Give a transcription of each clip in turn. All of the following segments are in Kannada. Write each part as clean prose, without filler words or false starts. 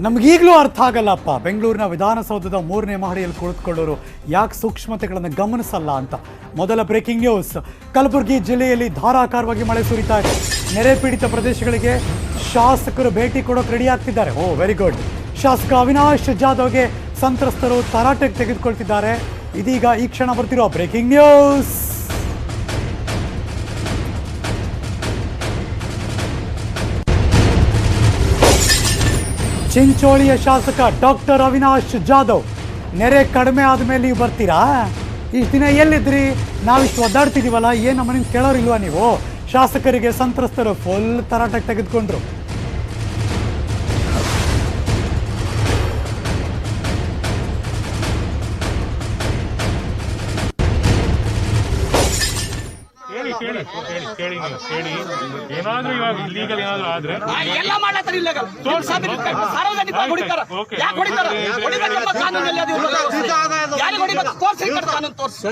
ನಮಗೀಗಲೂ ಅರ್ಥ ಆಗಲ್ಲಪ್ಪ, ಬೆಂಗಳೂರಿನ ವಿಧಾನಸೌಧದ 3ನೇ ಮಹಡಿಯಲ್ಲಿ ಕುಳಿತುಕೊಳ್ಳೋರು ಯಾಕೆ ಸೂಕ್ಷ್ಮತೆಗಳನ್ನು ಗಮನಿಸಲ್ಲ ಅಂತ. ಮೊದಲ ಬ್ರೇಕಿಂಗ್ ನ್ಯೂಸ್, ಕಲಬುರಗಿ ಜಿಲ್ಲೆಯಲ್ಲಿ ಧಾರಾಕಾರವಾಗಿ ಮಳೆ ಸುರಿತಾ ಇದೆ. ನೆರೆ ಪೀಡಿತ ಪ್ರದೇಶಗಳಿಗೆ ಶಾಸಕರು ಭೇಟಿ ಕೊಡೋಕೆ ರೆಡಿ ಆಗ್ತಿದ್ದಾರೆ. ಓ ವೆರಿ ಗುಡ್. ಶಾಸಕ ಅವಿನಾಶ್ ಜಾಧವ್ಗೆ ಸಂತ್ರಸ್ತರು ತರಾಟೆಗೆ ತೆಗೆದುಕೊಳ್ತಿದ್ದಾರೆ. ಇದೀಗ ಈ ಕ್ಷಣ ಬರ್ತಿರೋ ಬ್ರೇಕಿಂಗ್ ನ್ಯೂಸ್. ಚಿಂಚೋಳಿಯ ಶಾಸಕ ಡಾಕ್ಟರ್ ಅವಿನಾಶ್ ಜಾಧವ್ ನೆರೆ ಕಡಿಮೆ ಆದಮೇಲೆ ನೀವು ಬರ್ತೀರಾ? ಇಷ್ಟು ದಿನ ಎಲ್ಲಿದ್ರಿ? ನಾವಿಷ್ಟು ಒದ್ದಾಡ್ತಿದ್ದೀವಲ್ಲ, ಏನು ನಮ್ಮನೇನು ಕೇಳೋರಿಲ್ವಾ ನೀವು? ಶಾಸಕರಿಗೆ ಸಂತ್ರಸ್ತರು ಫುಲ್ ತರಾಟೆಗೆ ತೆಗೆದುಕೊಂಡ್ರು. ಏನಾದ್ರೂ ಇವಾಗ ಇಲ್ಲೀಗಲ್ ಏನಾದ್ರೂ ಆದ್ರೆ ಎಲ್ಲ ಮಾಡ್ತಾರೆ. ಇಲ್ಲೀಗಲ್ ಸಾರ್ವಜನಿಕ ಹೊಡಿತಾರ. ಯಾಕೆ ಹೊಡಿತಾರ? ಹೊಡಿಬೇಕೆಂಬ ಕಾನೂನಲ್ಲಿ ಅದು ಯಾರಿಗೆ ಹೊಡಿಬೇಕು? ತೋರ್ಸಿ ಕಾನೂನು ತೋರ್ಸಿ.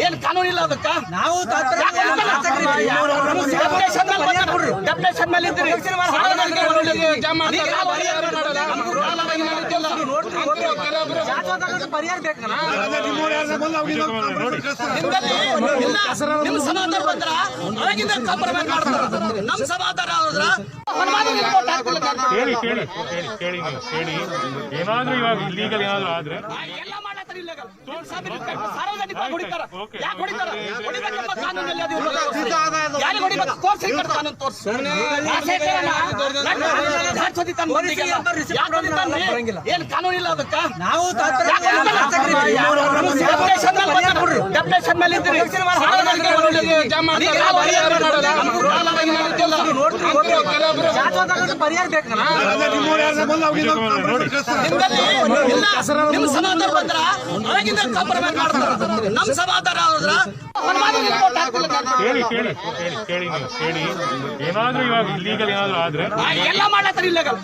ಏನ್ ಕಾನೂನು ಇಲ್ಲ ಅದಕ್ಕ? ಡೆಪ್ಯುಟೇಷನ್ ಮೇಲೆ ಇದ್ದೀರಿ. ಪರಿಹಾರ ಬೇಕಲ್ಲ. ನಿಮ್ಮ ಸಮಾಧಾನ ಬಂದ್ರ ಅವಾಗಿಂದ ಕಾಂಪ್ರಮೈಸ್ ಮಾಡ್ತಾರೆ. ನಮ್ಮ ಸಮಾಧಾನ ಹೋದ್ರ ಕೇಳಿ ಏನಾದ್ರೂ ಇವಾಗ ಇಲ್ಲೀಗಲ್ ಏನಾದ್ರೂ ಆದ್ರೆ ಎಲ್ಲ ಮಾಡ್ತಾರೆ. ಇಲ್ಲೀಗಲ್ ಸಾರ್ವಜನಿಕ ಹೊಡಿತಾರ. ಯಾಕೆ ಹೊಡಿತಾರ? ಹೊಡಿಬೇಕೆಂಬ ಕಾನೂನಲ್ಲಿ ಅದು ಯಾರಿಗೆ ಹೊಡಿಬೇಕು? ತೋರ್ಸಿ ಕಾನೂನು ತೋರ್ಸಿ. ಏನ್ ಕಾನೂನು ಇಲ್ಲ ಅದಕ್ಕ? ಡೆಪ್ಯುಟೇಷನ್ ಮೇಲೆ ಇದ್ದೀರಿ. ಪರಿಹಾರ ಬೇಕಲ್ಲ. ನಿಮ್ಮ ಸಮಾಧಾನ ಬಂದ್ರ ಅವಾಗಿಂದ ಕಾಂಪ್ರಮೈಸ್ ಮಾಡ್ತಾರೆ. ನಮ್ಮ ಸಮಾಧಾನ ಹೋದ್ರ ಕೇಳಿ ಏನಾದ್ರೂ ಇವಾಗ ಇಲ್ಲೀಗಲ್ ಏನಾದ್ರೂ ಆದ್ರೆ ಎಲ್ಲ ಮಾಡ್ತಾರೆ. ಇಲ್ಲೀಗಲ್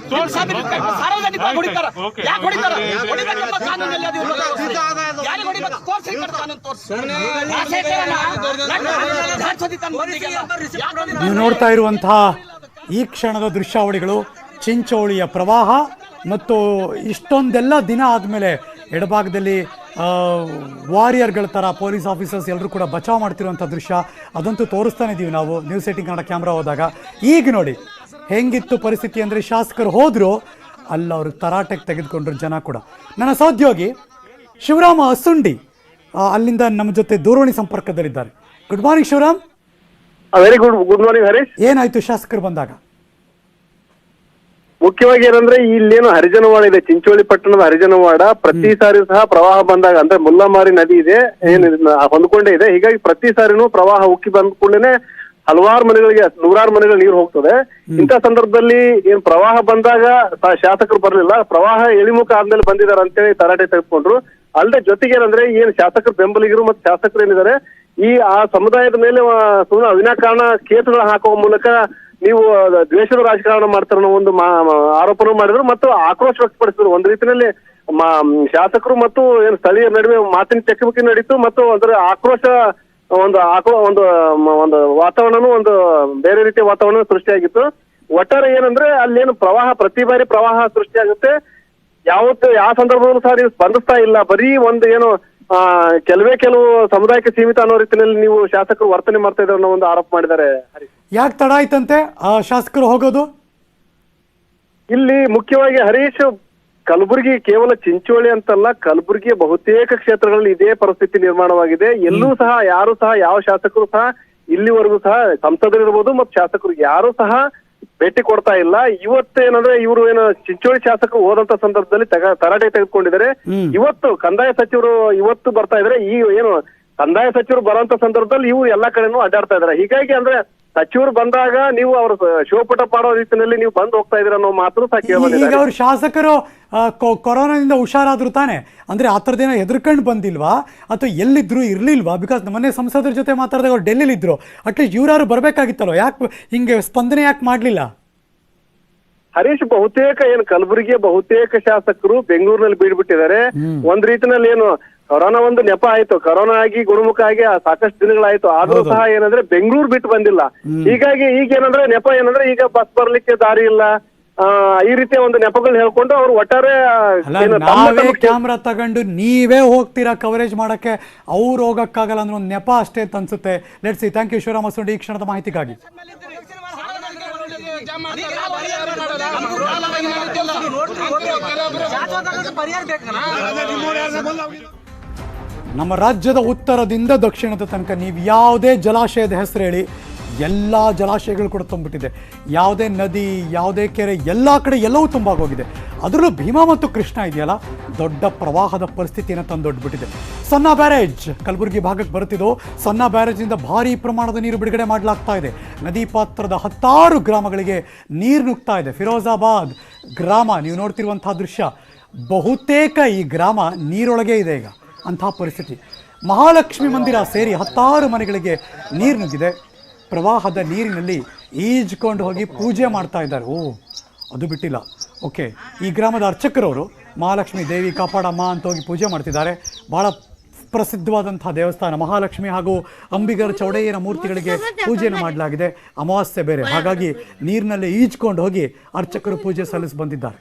ಸಾರ್ವಜನಿಕ ಹೊಡಿತಾರ. ಯಾಕೆ ಹೊಡಿತಾರ? ಹೊಡಿಬೇಕೆಂಬ ಕಾನೂನಲ್ಲಿ ಅದು ಯಾರಿಗೆ ಹೊಡಿಬೇಕು? ತೋರ್ಸಿ ಕಾನೂನು ತೋರ್ಸಿ. ನೀವು ನೋಡ್ತಾ ಇರುವಂತಹ ಈ ಕ್ಷಣದ ದೃಶ್ಯಾವಳಿಗಳು ಚಿಂಚೋಳಿಯ ಪ್ರವಾಹ ಮತ್ತು ಇಷ್ಟೊಂದೆಲ್ಲ ದಿನ ಆದಮೇಲೆ ಎಡಭಾಗದಲ್ಲಿ ವಾರಿಯರ್ಗಳ ಥರ ಪೊಲೀಸ್ ಆಫೀಸರ್ಸ್ ಎಲ್ಲರೂ ಕೂಡ ಬಚಾವ್ ಮಾಡ್ತಿರುವಂಥ ದೃಶ್ಯ ಅದಂತೂ ತೋರಿಸ್ತಾನೆ ಇದ್ದೀವಿ ನಾವು ನ್ಯೂಸ್ 18 ಕನ್ನಡ ಕ್ಯಾಮ್ರಾ ಹೋದಾಗ. ಈಗ ನೋಡಿ ಹೆಂಗಿತ್ತು ಪರಿಸ್ಥಿತಿ ಅಂದರೆ, ಶಾಸಕರು ಹೋದರು, ಅಲ್ಲ ಅವರು ತರಾಟೆಗೆ ತೆಗೆದುಕೊಂಡ್ರು ಜನ ಕೂಡ. ನನ್ನ ಸಹೋದ್ಯೋಗಿ ಶಿವರಾಮ ಅಸುಂಡಿ ಅಲ್ಲಿಂದ ನಮ್ಮ ಜೊತೆ ದೂರವಾಣಿ ಸಂಪರ್ಕದಲ್ಲಿದ್ದಾರೆ. Good morning Shivaram. Very good morning Harish. ಏನಾಯ್ತು ಶಾಸಕರು ಬಂದಾಗ? ಮುಖ್ಯವಾಗಿ ಏನಂದ್ರೆ ಇಲ್ಲೇನು ಹರಿಜನವಾಡ ಇದೆ, ಚಿಂಚೋಳಿ ಪಟ್ಟಣದ ಹರಿಜನವಾಡ. ಪ್ರತಿ ಸಾರಿ ಸಹ ಪ್ರವಾಹ ಬಂದಾಗ ಅಂದ್ರೆ ಮುಲ್ಲಮಾರಿ ನದಿ ಇದೆ, ಏನು ಹೊಂದ್ಕೊಂಡೇ ಇದೆ. ಹೀಗಾಗಿ ಪ್ರತಿ ಸಾರಿನೂ ಪ್ರವಾಹ ಉಕ್ಕಿ ಬಂದ ಕೂಡಲೇ ಹಲವಾರು ಮನೆಗಳಿಗೆ, ನೂರಾರು ಮನೆಗಳು ನೀರು ಹೋಗ್ತದೆ. ಇಂಥ ಸಂದರ್ಭದಲ್ಲಿ ಏನ್ ಪ್ರವಾಹ ಬಂದಾಗ ಶಾಸಕರು ಬರ್ಲಿಲ್ಲ, ಪ್ರವಾಹ ಇಳಿಮುಖ ಆದ್ಮೇಲೆ ಬಂದಿದ್ದಾರೆ ಅಂತೇಳಿ ತರಾಟೆ ತೆಗೆದುಕೊಂಡ್ರು. ಅಲ್ಲದೆ ಜೊತೆಗೆ ಏನಂದ್ರೆ ಏನ್ ಶಾಸಕರು ಬೆಂಬಲಿಗರು ಮತ್ತು ಶಾಸಕರು ಏನಿದ್ದಾರೆ ಆ ಸಮುದಾಯದ ಮೇಲೆ ಸುಮ್ಮನೆ ವಿನಾಕಾರಣ ಕೇಸುಗಳು ಹಾಕುವ ಮೂಲಕ ನೀವು ದ್ವೇಷದ ರಾಜಕಾರಣ ಮಾಡ್ತಾರ ಅನ್ನೋ ಒಂದು ಆರೋಪನೂ ಮಾಡಿದ್ರು ಮತ್ತು ಆಕ್ರೋಶ ವ್ಯಕ್ತಪಡಿಸಿದ್ರು. ಒಂದು ರೀತಿಯಲ್ಲಿ ಶಾಸಕರು ಮತ್ತು ಏನು ಸ್ಥಳೀಯರ ನಡುವೆ ಮಾತಿನ ಚಕಮಕಿ ನಡೀತು ಮತ್ತು ಅದರ ಆಕ್ರೋಶ ಒಂದು ವಾತಾವರಣನೂ ಒಂದು ಬೇರೆ ರೀತಿಯ ವಾತಾವರಣ ಸೃಷ್ಟಿಯಾಗಿತ್ತು. ಒಟ್ಟಾರೆ ಏನಂದ್ರೆ ಅಲ್ಲೇನು ಪ್ರವಾಹ ಪ್ರತಿ ಬಾರಿ ಪ್ರವಾಹ ಸೃಷ್ಟಿಯಾಗುತ್ತೆ, ಯಾವ ಸಂದರ್ಭದಲ್ಲೂ ಸಹ ನೀವು ಸ್ಪಂದಿಸ್ತಾ ಇಲ್ಲ. ಬರೀ ಒಂದು ಏನು ಕೆಲವು ಸಮುದಾಯಕ್ಕೆ ಸೀಮಿತ ಅನ್ನೋ ರೀತಿಯಲ್ಲಿ ನೀವು ಶಾಸಕರು ವರ್ತನೆ ಮಾಡ್ತಾ ಇದ್ದಾರೆ ಅನ್ನೋ ಒಂದು ಆರೋಪ ಮಾಡಿದ್ದಾರೆ. ಯಾಕೆ ತಡ ಆಯ್ತಂತೆ ಶಾಸಕರು ಹೋಗೋದು? ಇಲ್ಲಿ ಮುಖ್ಯವಾಗಿ ಹರೀಶ್, ಕಲಬುರಗಿ ಕೇವಲ ಚಿಂಚೋಳಿ ಅಂತಲ್ಲ, ಕಲಬುರಗಿಯ ಬಹುತೇಕ ಕ್ಷೇತ್ರಗಳಲ್ಲಿ ಇದೇ ಪರಿಸ್ಥಿತಿ ನಿರ್ಮಾಣವಾಗಿದೆ. ಎಲ್ಲೂ ಸಹ ಯಾರು ಸಹ ಯಾವ ಶಾಸಕರು ಸಹ ಇಲ್ಲಿವರೆಗೂ ಸಹ ಸಂಸದರು ಇರ್ಬೋದು ಮತ್ತು ಶಾಸಕರು ಯಾರು ಸಹ ಭೇಟಿ ಕೊಡ್ತಾ ಇಲ್ಲ. ಇವತ್ತೇನಂದ್ರೆ ಇವರು ಏನು ಚಿಂಚೋಳಿ ಶಾಸಕರು ಹೋದಂತ ಸಂದರ್ಭದಲ್ಲಿ ತರಾಟೆ ತೆಗೆದುಕೊಂಡಿದ್ದಾರೆ. ಇವತ್ತು ಕಂದಾಯ ಸಚಿವರು ಇವತ್ತು ಬರ್ತಾ ಇದಾರೆ. ಈ ಏನು ಕಂದಾಯ ಸಚಿವರು ಬರೋಂತ ಸಂದರ್ಭದಲ್ಲಿ ಇವು ಎಲ್ಲಾ ಕಡೆನೂ ಅಡ್ಡಾಡ್ತಾ ಇದಾರೆ. ಹೀಗಾಗಿ ಅಂದ್ರೆ ಸಚಿವರು ಬಂದಾಗ ನೀವು ಅವರು ಶಿವಪುಟ ಪಾಡೋ ರೀತಿಯಲ್ಲಿ ನೀವು ಬಂದು ಹೋಗ್ತಾ ಇದ್ದೀರ ಅನ್ನೋ ಮಾತು ಸಹ ಈಗ ಅವ್ರ ಶಾಸಕರು ಕೊರೋನಾದಿಂದ ಹುಷಾರಾದ್ರು ತಾನೆ, ಅಂದ್ರೆ ಆ ಥರದ್ದೇನೋ ಹೆದರ್ಕೊಂಡು ಬಂದಿಲ್ವಾ ಅಥವಾ ಎಲ್ಲಿದ್ರು ಇರ್ಲಿಲ್ವಾ? ಬಿಕಾಸ್ ನಮ್ಮನೆ ಸಂಸದರ ಜೊತೆ ಮಾತಾಡಿದಾಗ ಅವ್ರು ಡೆಲ್ಲಿಲಿದ್ರು. ಅಟ್ಲೀಸ್ಟ್ ಇವ್ರು ಬರ್ಬೇಕಾಗಿತ್ತಲ್ವ, ಯಾಕೆ ಹಿಂಗೆ ಸ್ಪಂದನೆ ಯಾಕೆ ಮಾಡ್ಲಿಲ್ಲ? ಹರೀಶ್, ಬಹುತೇಕ ಏನು ಕಲಬುರಗಿಯ ಬಹುತೇಕ ಶಾಸಕರು ಬೆಂಗಳೂರಿನಲ್ಲಿ ಬೀಡ್ಬಿಟ್ಟಿದ್ದಾರೆ. ಒಂದ್ ರೀತಿನಲ್ಲಿ ಏನು ಕೊರೋನಾ ಒಂದು ನೆಪ ಆಯ್ತು. ಕೊರೋನಾ ಆಗಿ ಗುಣಮುಖ ಆಗಿ ಸಾಕಷ್ಟು ದಿನಗಳಾಯ್ತು. ಆದ್ರೂ ಸಹ ಏನಂದ್ರೆ ಬೆಂಗಳೂರು ಬಿಟ್ಟು ಬಂದಿಲ್ಲ. ಹೀಗಾಗಿ ಈಗ ಏನಂದ್ರೆ ನೆಪ ಏನಂದ್ರೆ ಈಗ ಬಸ್ ಬರ್ಲಿಕ್ಕೆ ದಾರಿ ಇಲ್ಲ, ಈ ರೀತಿಯ ಒಂದು ನೆಪಗಳು ಹೇಳ್ಕೊಂಡು ಅವ್ರು ಒಟ್ಟಾರೆ ನಾವೇ ಕ್ಯಾಮ್ರಾ ತಗೊಂಡು ನೀವೇ ಹೋಗ್ತೀರಾ ಕವರೇಜ್ ಮಾಡಕ್ಕೆ, ಅವ್ರು ಹೋಗಕ್ಕಾಗಲ್ಲ ಅಂದ್ರೆ ಒಂದು ನೆಪ ಅಷ್ಟೇ ಅಂತ ಅನ್ಸುತ್ತೆ. Let's see. Thank you Shivarama Sondi ಈ ಕ್ಷಣದ ಮಾಹಿತಿಗಾಗಿ. ನಮ್ಮ ರಾಜ್ಯದ ಉತ್ತರದಿಂದ ದಕ್ಷಿಣದ ತನಕ ನೀವು ಯಾವುದೇ ಜಲಾಶಯದ ಹೆಸರು ಹೇಳಿ, ಎಲ್ಲ ಜಲಾಶಯಗಳು ಕೂಡ ತುಂಬಿಟ್ಟಿದೆ. ಯಾವುದೇ ನದಿ, ಯಾವುದೇ ಕೆರೆ, ಎಲ್ಲ ಕಡೆ ಎಲ್ಲವೂ ತುಂಬಾಗೋಗಿದೆ. ಅದರಲ್ಲೂ ಭೀಮಾ ಮತ್ತು ಕೃಷ್ಣ ಇದೆಯಲ್ಲ, ದೊಡ್ಡ ಪ್ರವಾಹದ ಪರಿಸ್ಥಿತಿಯನ್ನು ತಂದೊಡ್ಬಿಟ್ಟಿದೆ. ಸಣ್ಣ ಬ್ಯಾರೇಜ್ ಕಲಬುರಗಿ ಭಾಗಕ್ಕೆ ಬರುತ್ತಿದ್ದು, ಸಣ್ಣ ಬ್ಯಾರೇಜ್ನಿಂದ ಭಾರೀ ಪ್ರಮಾಣದ ನೀರು ಬಿಡುಗಡೆ ಮಾಡಲಾಗ್ತಾ ಇದೆ. ನದಿ ಪಾತ್ರದ 10 ಗ್ರಾಮಗಳಿಗೆ ನೀರು ನುಗ್ತಾ ಇದೆ. ಫಿರೋಜಾಬಾದ್ ಗ್ರಾಮ ನೀವು ನೋಡ್ತಿರುವಂತಹ ದೃಶ್ಯ, ಬಹುತೇಕ ಈ ಗ್ರಾಮ ನೀರೊಳಗೆ ಇದೆ ಈಗ, ಅಂತಹ ಪರಿಸ್ಥಿತಿ. ಮಹಾಲಕ್ಷ್ಮಿ ಮಂದಿರ ಸೇರಿ 10 ಮನೆಗಳಿಗೆ ನೀರು ನುಗ್ಗಿದೆ. ಪ್ರವಾಹದ ನೀರಿನಲ್ಲಿ ಈಜ್ಕೊಂಡು ಹೋಗಿ ಪೂಜೆ ಮಾಡ್ತಾ ಇದ್ದಾರೆ. ಓ, ಅದು ಬಿಟ್ಟಿಲ್ಲ. ಓಕೆ, ಈ ಗ್ರಾಮದ ಅರ್ಚಕರವರು ಮಹಾಲಕ್ಷ್ಮಿ ದೇವಿ ಕಾಪಾಡಮ್ಮ ಅಂತ ಹೋಗಿ ಪೂಜೆ ಮಾಡ್ತಿದ್ದಾರೆ. ಭಾಳ ಪ್ರಸಿದ್ಧವಾದಂತಹ ದೇವಸ್ಥಾನ ಮಹಾಲಕ್ಷ್ಮಿ ಹಾಗೂ ಅಂಬಿಗರ ಚೌಡಯ್ಯನ ಮೂರ್ತಿಗಳಿಗೆ ಪೂಜೆಯನ್ನು ಮಾಡಲಾಗಿದೆ. ಅಮಾವಾಸ್ಯೆ ಬೇರೆ, ಹಾಗಾಗಿ ನೀರಿನಲ್ಲಿ ಈಜ್ಕೊಂಡು ಹೋಗಿ ಅರ್ಚಕರು ಪೂಜೆ ಸಲ್ಲಿಸಿ ಬಂದಿದ್ದಾರೆ.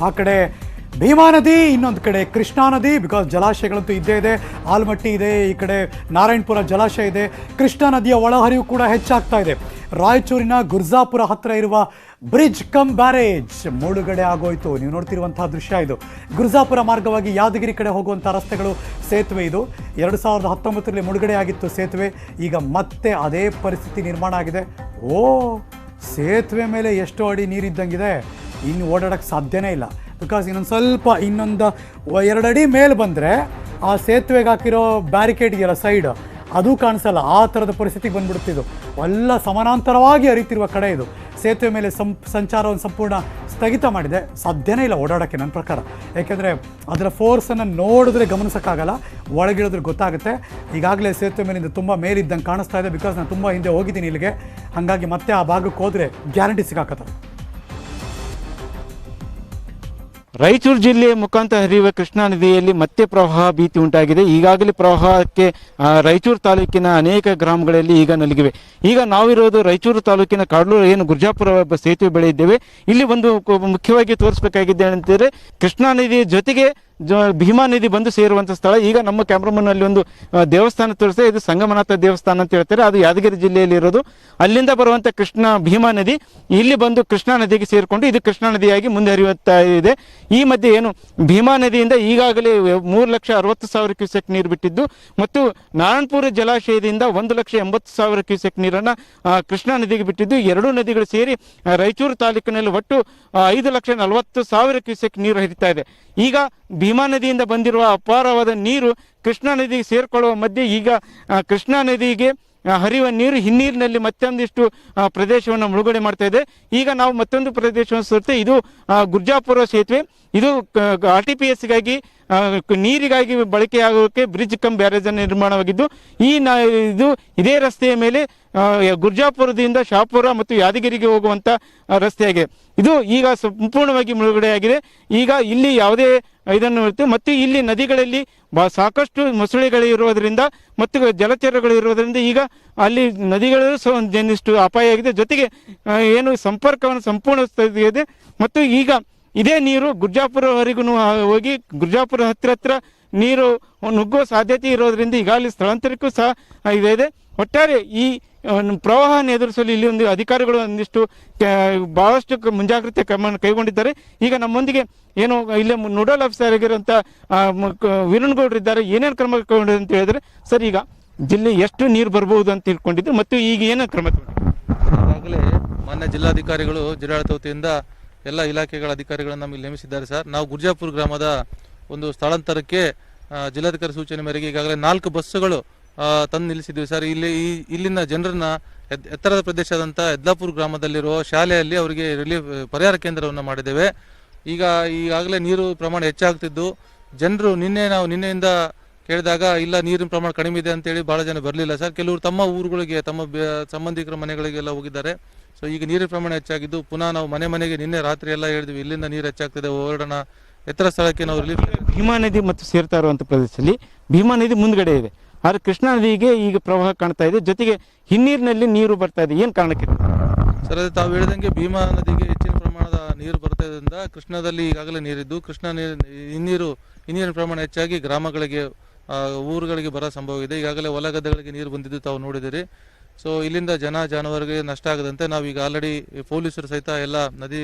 ಆ ಕಡೆ ಭೀಮಾ ನದಿ, ಇನ್ನೊಂದು ಕಡೆ ಕೃಷ್ಣಾ ನದಿ. ಬಿಕಾಸ್ ಜಲಾಶಯಗಳಂತೂ ಇದ್ದೇ ಇದೆ. ಆಲ್ಮಟ್ಟಿ ಇದೆ, ಈ ಕಡೆ ನಾರಾಯಣಪುರ ಜಲಾಶಯ ಇದೆ. ಕೃಷ್ಣಾ ನದಿಯ ಒಳಹರಿವು ಕೂಡ ಹೆಚ್ಚಾಗ್ತಾ ಇದೆ. ರಾಯಚೂರಿನ ಗುರ್ಜಾಪುರ ಹತ್ತಿರ ಇರುವ ಬ್ರಿಡ್ಜ್ ಕಮ್ ಬ್ಯಾರೇಜ್ ಮುಳುಗಡೆ ಆಗೋಯ್ತು. ನೀವು ನೋಡ್ತಿರುವಂತಹ ದೃಶ್ಯ ಇದು. ಗುರ್ಜಾಪುರ ಮಾರ್ಗವಾಗಿ ಯಾದಗಿರಿ ಕಡೆ ಹೋಗುವಂಥ ರಸ್ತೆಗಳು, ಸೇತುವೆ ಇದು 2019ರಲ್ಲಿ ಮುಳುಗಡೆ ಆಗಿತ್ತು ಸೇತುವೆ. ಈಗ ಮತ್ತೆ ಅದೇ ಪರಿಸ್ಥಿತಿ ನಿರ್ಮಾಣ ಆಗಿದೆ. ಓ, ಸೇತುವೆ ಮೇಲೆ ಎಷ್ಟು ಅಡಿ ನೀರಿದ್ದಂಗಿದೆ, ಇನ್ನು ಓಡಾಡೋಕ್ಕೆ ಸಾಧ್ಯನೇ ಇಲ್ಲ. ಬಿಕಾಸ್ ಇನ್ನೊಂದು 2 ಅಡಿ ಮೇಲೆ ಬಂದರೆ ಆ ಸೇತುವೆಗೆ ಹಾಕಿರೋ ಬ್ಯಾರಿಕೇಡ್ ಇದೆಯಲ್ಲ ಸೈಡ್, ಅದು ಕಾಣಿಸಲ್ಲ. ಆ ಥರದ ಪರಿಸ್ಥಿತಿಗೆ ಬಂದ್ಬಿಡ್ತಿದ್ದು. ಎಲ್ಲ ಸಮಾನಾಂತರವಾಗಿ ಹರಿತಿರುವ ಕಡೆ ಇದು. ಸೇತುವೆ ಮೇಲೆ ಸಂಚಾರವನ್ನು ಸಂಪೂರ್ಣ ಸ್ಥಗಿತ ಮಾಡಿದೆ. ಸಾಧ್ಯನೇ ಇಲ್ಲ ಓಡಾಡೋಕ್ಕೆ ನನ್ನ ಪ್ರಕಾರ. ಯಾಕೆಂದರೆ ಅದರ ಫೋರ್ಸನ್ನು ನೋಡಿದ್ರೆ ಗಮನಿಸೋಕ್ಕಾಗಲ್ಲ, ಒಳಗಿಳಿದ್ರೆ ಗೊತ್ತಾಗುತ್ತೆ. ಈಗಾಗಲೇ ಸೇತುವೆ ಮೇಲಿಂದ ತುಂಬ ಮೇಲಿದ್ದಂಗೆ ಕಾಣಿಸ್ತಾ ಇದೆ. ಬಿಕಾಸ್ ನಾನು ತುಂಬ ಹಿಂದೆ ಹೋಗಿದ್ದೀನಿ ಇಲ್ಲಿಗೆ, ಹಾಗಾಗಿ ಮತ್ತೆ ಆ ಭಾಗಕ್ಕೆ ಹೋದರೆ ಗ್ಯಾರಂಟಿ ಸಿಕ್ಕಾಕತ್ತವೆ. ರಾಯಚೂರು ಜಿಲ್ಲೆಯ ಮುಖಾಂತರ ಹರಿಯುವ ಕೃಷ್ಣಾ ನದಿಯಲ್ಲಿ ಮತ್ತೆ ಪ್ರವಾಹ ಭೀತಿ ಉಂಟಾಗಿದೆ. ಈಗಾಗಲೇ ಪ್ರವಾಹಕ್ಕೆ ರಾಯಚೂರು ತಾಲೂಕಿನ ಅನೇಕ ಗ್ರಾಮಗಳಲ್ಲಿ ಈಗ ನಲುಗಿವೆ. ಈಗ ನಾವಿರೋದು ರಾಯಚೂರು ತಾಲೂಕಿನ ಕಾಡ್ಲೂರು ಏನು ಗುರ್ಜಾಪುರ ಸೇತುವೆ ಬಳಿ ಇದ್ದೇವೆ. ಇಲ್ಲಿ ಒಂದು ಮುಖ್ಯವಾಗಿ ತೋರಿಸಬೇಕಾಗಿದೆ ಅಂತಂದರೆ, ಕೃಷ್ಣಾ ನದಿ ಜೊತೆಗೆ ಭೀಮಾ ನದಿ ಬಂದು ಸೇರುವಂಥ ಸ್ಥಳ. ಈಗ ನಮ್ಮ ಕ್ಯಾಮ್ರಾಮನ್ ಅಲ್ಲಿ ಒಂದು ದೇವಸ್ಥಾನ ತೋರಿಸ್ತೇವೆ. ಇದು ಸಂಗಮನಾಥ ದೇವಸ್ಥಾನ ಅಂತ ಹೇಳ್ತಾರೆ. ಅದು ಯಾದಗಿರಿ ಜಿಲ್ಲೆಯಲ್ಲಿ ಇರೋದು. ಅಲ್ಲಿಂದ ಬರುವಂಥ ಭೀಮಾ ನದಿ ಇಲ್ಲಿ ಬಂದು ಕೃಷ್ಣಾ ನದಿಗೆ ಸೇರಿಕೊಂಡು ಇದು ಕೃಷ್ಣಾ ನದಿಯಾಗಿ ಮುಂದೆ ಹರಿಯುತ್ತಾ ಇದೆ. ಈ ಮಧ್ಯೆ ಏನು ಭೀಮಾ ನದಿಯಿಂದ ಈಗಾಗಲೇ 3,60,000 ಕ್ಯೂಸೆಕ್ ನೀರು ಬಿಟ್ಟಿದ್ದು, ಮತ್ತು ನಾರಾಯಣಪುರ ಜಲಾಶಯದಿಂದ 1,80,000 ಕ್ಯೂಸೆಕ್ ನೀರನ್ನು ಕೃಷ್ಣಾ ನದಿಗೆ ಬಿಟ್ಟಿದ್ದು. ಎರಡೂ ನದಿಗಳು ಸೇರಿ ರಾಯಚೂರು ತಾಲೂಕಿನಲ್ಲಿ ಒಟ್ಟು 5,40,000 ಕ್ಯೂಸೆಕ್ ನೀರು ಹರಿತಾ ಇದೆ. ಈಗ ಭೀಮಾ ನದಿಯಿಂದ ಬಂದಿರುವ ಅಪಾರವಾದ ನೀರು ಕೃಷ್ಣಾ ನದಿಗೆ ಸೇರಿಕೊಳ್ಳುವ ಮಧ್ಯೆ ಈಗ ಕೃಷ್ಣಾ ನದಿಗೆ ಹರಿಯುವ ನೀರು ಹಿನ್ನೀರಿನಲ್ಲಿ ಮತ್ತೊಂದಿಷ್ಟು ಪ್ರದೇಶವನ್ನು ಮುಳುಗಡೆ ಮಾಡ್ತಾ ಇದೆ. ಈಗ ನಾವು ಮತ್ತೊಂದು ಪ್ರದೇಶವನ್ನು ಸುತ್ತೆ. ಇದು ಗುರ್ಜಾಪುರ ಸೇತುವೆ. ಇದು RTPSಗಾಗಿ ನೀರಿಗಾಗಿ ಬಳಕೆಯಾಗೋಕ್ಕೆ ಬ್ರಿಡ್ಜ್ ಕಮ್ ಬ್ಯಾರೇಜ್ ಅನ್ನು ನಿರ್ಮಾಣವಾಗಿದ್ದು, ಇದು ಇದೇ ರಸ್ತೆಯ ಮೇಲೆ ಗುರ್ಜಾಪುರದಿಂದ ಶಾಪುರ ಮತ್ತು ಯಾದಗಿರಿಗೆ ಹೋಗುವಂಥ ರಸ್ತೆಯಾಗಿದೆ. ಇದು ಈಗ ಸಂಪೂರ್ಣವಾಗಿ ಮುಳುಗಡೆಯಾಗಿದೆ. ಈಗ ಇಲ್ಲಿ ಯಾವುದೇ ಇದನ್ನು ಇರುತ್ತೆ. ಮತ್ತು ಇಲ್ಲಿ ನದಿಗಳಲ್ಲಿ ಸಾಕಷ್ಟು ಮೊಸಳೆಗಳಿರೋದ್ರಿಂದ ಮತ್ತು ಜಲಚರಗಳು ಇರೋದ್ರಿಂದ ಈಗ ಅಲ್ಲಿ ನದಿಗಳು ಒಂದಿಷ್ಟು ಅಪಾಯ ಆಗಿದೆ. ಜೊತೆಗೆ ಏನು ಸಂಪರ್ಕವನ್ನು ಸಂಪೂರ್ಣ ಇದೆ. ಮತ್ತು ಈಗ ಇದೇ ನೀರು ಗುರ್ಜಾಪುರವರೆಗೂ ಹೋಗಿ ಗುರ್ಜಾಪುರ ಹತ್ತಿರ ನೀರು ನುಗ್ಗುವ ಸಾಧ್ಯತೆ ಇರೋದ್ರಿಂದ ಈಗಾಗಲೇ ಸ್ಥಳಾಂತರಕ್ಕೂ ಸಹ ಇದೆ. ಒಟ್ಟಾರೆ ಈ ಪ್ರವಾಹವನ್ನು ಎದುರಿಸಲು ಇಲ್ಲಿ ಒಂದು ಅಧಿಕಾರಿಗಳು ಒಂದಿಷ್ಟು ಬಹಳಷ್ಟು ಮುಂಜಾಗ್ರತೆ ಕ್ರಮವನ್ನು ಕೈಗೊಂಡಿದ್ದಾರೆ. ಈಗ ನಮ್ಮೊಂದಿಗೆ ಏನು ಇಲ್ಲಿ ನೋಡಲ್ ಆಫೀಸರ್ ಆಗಿರುವಂಥ ವೀರಣ್ಣಗೌಡರು ಇದ್ದಾರೆ. ಏನೇನು ಕ್ರಮ ಕೈಗೊಂಡಿದೆ ಅಂತ ಹೇಳಿದ್ರೆ, ಸರ್ ಈಗ ಜಿಲ್ಲೆ ಎಷ್ಟು ನೀರು ಬರ್ಬೋದು ಅಂತ ತಿಳ್ಕೊಂಡಿದ್ದು ಮತ್ತು ಈಗ ಏನೇನು ಕ್ರಮ ಈಗಾಗಲೇ ಮಾನ್ಯ ಜಿಲ್ಲಾಧಿಕಾರಿಗಳು ಜಿಲ್ಲಾಡಳಿತ ವತಿಯಿಂದ ಎಲ್ಲ ಇಲಾಖೆಗಳ ಅಧಿಕಾರಿಗಳನ್ನು ನಮಗೆ ನೇಮಿಸಿದ್ದಾರೆ. ಸರ್, ನಾವು ಗುರ್ಜಾಪುರ ಗ್ರಾಮದ ಒಂದು ಸ್ಥಳಾಂತರಕ್ಕೆ ಜಿಲ್ಲಾಧಿಕಾರಿ ಸೂಚನೆ ಮೇರೆಗೆ ಈಗಾಗಲೇ 4 ಬಸ್ಸುಗಳು ತಂದು ನಿಲ್ಲಿಸಿದ್ವಿ ಸರ್. ಇಲ್ಲಿನ ಜನರನ್ನ ಎತ್ತರದ ಪ್ರದೇಶದಂತ ಯದ್ಲಾಪುರ ಗ್ರಾಮದಲ್ಲಿರುವ ಶಾಲೆಯಲ್ಲಿ ಅವರಿಗೆ ರಿಲೀಫ್ ಪರಿಹಾರ ಕೇಂದ್ರವನ್ನು ಮಾಡಿದ್ದೇವೆ. ಈಗಾಗಲೇ ನೀರು ಪ್ರಮಾಣ ಹೆಚ್ಚಾಗ್ತಿದ್ದು ಜನರು ನಿನ್ನೆಯಿಂದ ಕೇಳಿದಾಗ ಇಲ್ಲ ನೀರಿನ ಪ್ರಮಾಣ ಕಡಿಮೆ ಇದೆ ಅಂತೇಳಿ ಬಹಳ ಜನ ಬರಲಿಲ್ಲ ಸರ್. ಕೆಲವರು ತಮ್ಮ ಊರುಗಳಿಗೆ ತಮ್ಮ ಸಂಬಂಧಿಕರ ಮನೆಗಳಿಗೆಲ್ಲ ಹೋಗಿದ್ದಾರೆ. ಸೊ ಈಗ ನೀರಿನ ಪ್ರಮಾಣ ಹೆಚ್ಚಾಗಿದ್ದು ಪುನಃ ನಾವು ಮನೆಗೆ ನಿನ್ನೆ ರಾತ್ರಿ ಎಲ್ಲ ಹೇಳಿದ್ವಿ ಇಲ್ಲಿಂದ ನೀರು ಹೆಚ್ಚಾಗ್ತಿದೆ, ಹೊರಡೋಣ ಎತ್ತರ ಸ್ಥಳಕ್ಕೆ ನಾವು ರಿಲೀಫ್. ಭೀಮಾ ನದಿ ಮತ್ತು ಸೇರ್ತಾ ಇರುವಂಥ ಪ್ರದೇಶದಲ್ಲಿ ಭೀಮಾ ನದಿ ಮುಂದ್ಗಡೆ ಇದೆ, ಆದರೆ ಕೃಷ್ಣಾ ನದಿಗೆ ಈಗ ಪ್ರವಾಹ ಕಾಣ್ತಾ ಇದೆ, ಜೊತೆಗೆ ಹಿನ್ನೀರಿನಲ್ಲಿ ನೀರು ಬರ್ತಾ ಇದೆ. ಏನು ಕಾರಣಕ್ಕೆ ಸರ್? ಅದು ತಾವು ಹೇಳಿದಂಗೆ ಭೀಮಾ ನದಿಗೆ ಹೆಚ್ಚಿನ ಪ್ರಮಾಣದ ನೀರು ಬರ್ತಾ ಇರೋದ್ರಿಂದ ಕೃಷ್ಣಾದಲ್ಲಿ ಈಗಾಗಲೇ ನೀರಿದ್ದು ಹಿನ್ನೀರಿನ ಪ್ರಮಾಣ ಹೆಚ್ಚಾಗಿ ಗ್ರಾಮಗಳಿಗೆ ಊರುಗಳಿಗೆ ಬರೋ ಸಂಭವ ಇದೆ. ಈಗಾಗಲೇ ಹೊಲ ಗದ್ದೆಗಳಿಗೆ ನೀರು ಬಂದಿದ್ದು ತಾವು ನೋಡಿದಿರಿ. ಸೊ ಇಲ್ಲಿಂದ ಜಾನುವಾರಿಗೆ ನಷ್ಟ ಆಗದಂತೆ ನಾವೀಗ ಆಲ್ರೆಡಿ ಪೊಲೀಸರು ಸಹಿತ ಎಲ್ಲ ನದಿ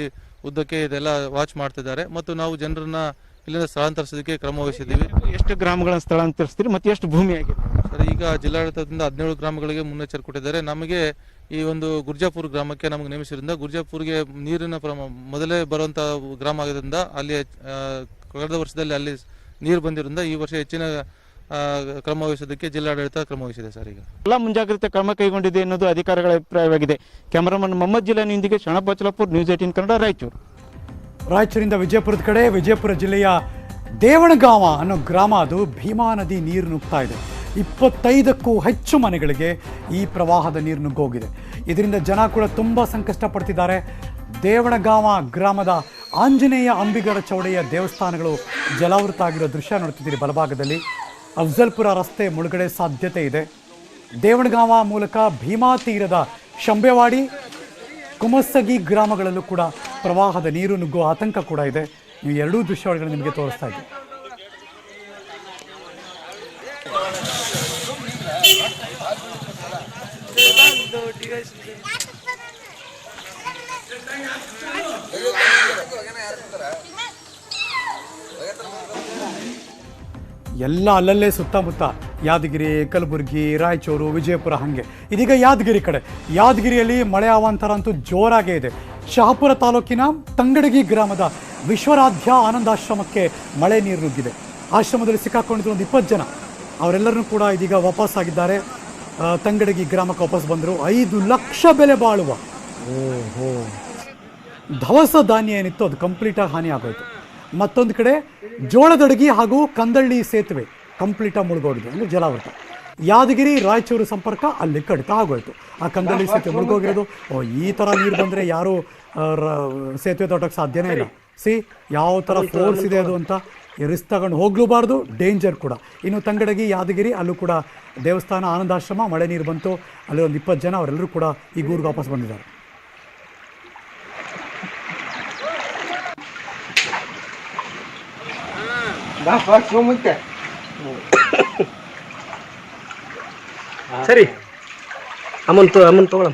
ಉದ್ದಕ್ಕೆ ಇದೆಲ್ಲ ವಾಚ್ ಮಾಡ್ತಿದ್ದಾರೆ ಮತ್ತು ನಾವು ಜನರನ್ನ ಇಲ್ಲಿಂದ ಸ್ಥಳಾಂತರಿಸೋದಕ್ಕೆ ಕ್ರಮ ವಹಿಸಿದ್ದೀವಿ. ಎಷ್ಟು ಗ್ರಾಮಗಳನ್ನು ಸ್ಥಳಾಂತರಿಸ್ತೀರಿ ಮತ್ತು ಎಷ್ಟು ಭೂಮಿ ಆಗಿದೆ ಸರ್? ಈಗ ಜಿಲ್ಲಾಡಳಿತದಿಂದ 17 ಗ್ರಾಮಗಳಿಗೆ ಮುನ್ನೆಚ್ಚರಿಕೆ ಕೊಟ್ಟಿದ್ದಾರೆ. ನಮಗೆ ಈ ಒಂದು ಗುರ್ಜಾಪುರ ಗ್ರಾಮಕ್ಕೆ ನಮಗೆ ನೇಮಿಸಿದ್ರಿಂದ ಗುರ್ಜಾಪುರ್ಗೆ ನೀರಿನ ಮೊದಲೇ ಬರುವಂಥ ಗ್ರಾಮ ಆಗಿದ್ದರಿಂದ ಅಲ್ಲಿ ಕಳೆದ ವರ್ಷದಲ್ಲಿ ಅಲ್ಲಿ ನೀರು ಬಂದಿರೋದ್ರಿಂದ ಈ ವರ್ಷ ಹೆಚ್ಚಿನ ಕ್ರಮ ವಹಿಸೋದಕ್ಕೆ ಜಿಲ್ಲಾಡಳಿತ ಕ್ರಮ ವಹಿಸಿದೆ ಸರ್. ಈಗ ಎಲ್ಲ ಮುಂಜಾಗ್ರತೆ ಕ್ರಮ ಕೈಗೊಂಡಿದೆ ಅನ್ನೋದು ಅಧಿಕಾರಿಗಳ ಅಭಿಪ್ರಾಯವಾಗಿದೆ. ಕ್ಯಾಮರಾಮನ್ ಮೊಹಮ್ಮದ್ ಜಿಲ್ಲಾನಿಯೊಂದಿಗೆ ಶರಣಪ್ಪ ಬಚ್ಚಲಾಪುರ್, ನ್ಯೂಸ್ 18 ಕನ್ನಡ, ರಾಯಚೂರು. ರಾಯಚೂರಿಂದ ವಿಜಯಪುರದ ಕಡೆ, ವಿಜಯಪುರ ಜಿಲ್ಲೆಯ ದೇವಣಗಾಂವ ಅನ್ನೋ ಗ್ರಾಮ, ಅದು ಭೀಮಾ ನದಿ ನೀರು ನುಗ್ತಾ ಇದೆ. 25ಕ್ಕೂ ಹೆಚ್ಚು ಮನೆಗಳಿಗೆ ಈ ಪ್ರವಾಹದ ನೀರು ನುಗ್ಗೋಗಿದೆ. ಇದರಿಂದ ಜನ ಕೂಡ ತುಂಬ ಸಂಕಷ್ಟ ಪಡ್ತಿದ್ದಾರೆ. ದೇವಣಗಾಂವ ಗ್ರಾಮದ ಆಂಜನೇಯ ಅಂಬಿಗರ ಚೌಡೆಯ ದೇವಸ್ಥಾನಗಳು ಜಲಾವೃತ ಆಗಿರೋ ದೃಶ್ಯ ನೋಡ್ತಿದ್ದೀರಿ. ಬಲಭಾಗದಲ್ಲಿ ಅಫ್ಜಲ್ಪುರ ರಸ್ತೆ ಮುಳುಗಡೆ ಸಾಧ್ಯತೆ ಇದೆ. ದೇವಣಗಾಂವ ಮೂಲಕ ಭೀಮಾ ತೀರದ ಶಂಬೆವಾಡಿ, ಕುಮಸಗಿ ಗ್ರಾಮಗಳಲ್ಲೂ ಕೂಡ ಪ್ರವಾಹದ ನೀರು ನುಗ್ಗುವ ಆತಂಕ ಕೂಡ ಇದೆ. ನೀವು ಎರಡೂ ದೃಶ್ಯಾವಳಿಗಳನ್ನು ನಿಮಗೆ ತೋರಿಸ್ತಾ ಇದ್ದೀವಿ. ಎಲ್ಲ ಅಲ್ಲಲ್ಲೇ ಸುತ್ತಮುತ್ತ ಯಾದಗಿರಿ, ಕಲಬುರಗಿ, ರಾಯಚೂರು, ವಿಜಯಪುರ, ಹಾಗೆ ಇದೀಗ ಯಾದಗಿರಿ ಕಡೆ. ಯಾದಗಿರಿಯಲ್ಲಿ ಮಳೆ ಅವಾಂತರ ಅಂತೂ ಜೋರಾಗೇ ಇದೆ. ಶಹಾಪುರ ತಾಲೂಕಿನ ತಂಗಡಗಿ ಗ್ರಾಮದ ವಿಶ್ವರಾಧ್ಯ ಆನಂದಾಶ್ರಮಕ್ಕೆ ಮಳೆ ನೀರು ನುಗ್ಗಿದೆ. ಆಶ್ರಮದಲ್ಲಿ ಸಿಕ್ಕಾಕೊಂಡಿದ್ರು ಒಂದು 20 ಜನ. ಅವರೆಲ್ಲರೂ ಕೂಡ ಇದೀಗ ವಾಪಸ್ಸಾಗಿದ್ದಾರೆ. ತಂಗಡಗಿ ಗ್ರಾಮಕ್ಕೆ ವಾಪಸ್ ಬಂದರು. 5 ಲಕ್ಷ ಬೆಲೆ ಬಾಳುವ ದವಸ ಧಾನ್ಯ ಏನಿತ್ತು ಅದು ಕಂಪ್ಲೀಟಾಗಿ ಹಾನಿ ಆಗೋಯ್ತು. ಮತ್ತೊಂದು ಕಡೆ ಜೋಳದಡಗಿ ಹಾಗೂ ಕಂದಳ್ಳಿ ಸೇತುವೆ ಕಂಪ್ಲೀಟಾಗಿ ಮುಳುಗೋಗಿದೆ, ಅಂದರೆ ಜಲಾವೃತ. ಯಾದಗಿರಿ ರಾಯಚೂರು ಸಂಪರ್ಕ ಅಲ್ಲಿ ಕಡಿತ ಆಗೋಯ್ತು. ಆ ಕಂದಳ್ಳಿ ಸೇತುವೆ ಮುಳುಗೋಗಿರೋದು. ಈ ಥರ ನೀರು ಬಂದರೆ ಯಾರೂ ಸೇತುವೆ ದಾಟೋಕ್ಕೆ ಸಾಧ್ಯನೇ ಇಲ್ಲ. ಯಾವ ಥರ ಫೋರ್ಸ್ ಇದೆ ಅದು ಅಂತ ರಿಸ್ಕ್ ತಗೊಂಡು ಹೋಗ್ಲೂಬಾರ್ದು, ಡೇಂಜರ್ ಕೂಡ. ಇನ್ನು ತಂಗಡಗಿ, ಯಾದಗಿರಿ ಅಲ್ಲೂ ಕೂಡ ದೇವಸ್ಥಾನ, ಆನಂದಾಶ್ರಮ, ಮಳೆ ನೀರು ಬಂತು. ಅಲ್ಲಿ ಒಂದು 20 ಜನ ಅವರೆಲ್ಲರೂ ಕೂಡ ಈಗ ಊರಿಗೆ ವಾಪಸ್ ಬಂದಿದ್ದಾರೆ. ಸರಿ, ಅಮನ್ ತಗೊಳ. ಸರಿ, ಅಮನ್ ತಗೊಳ.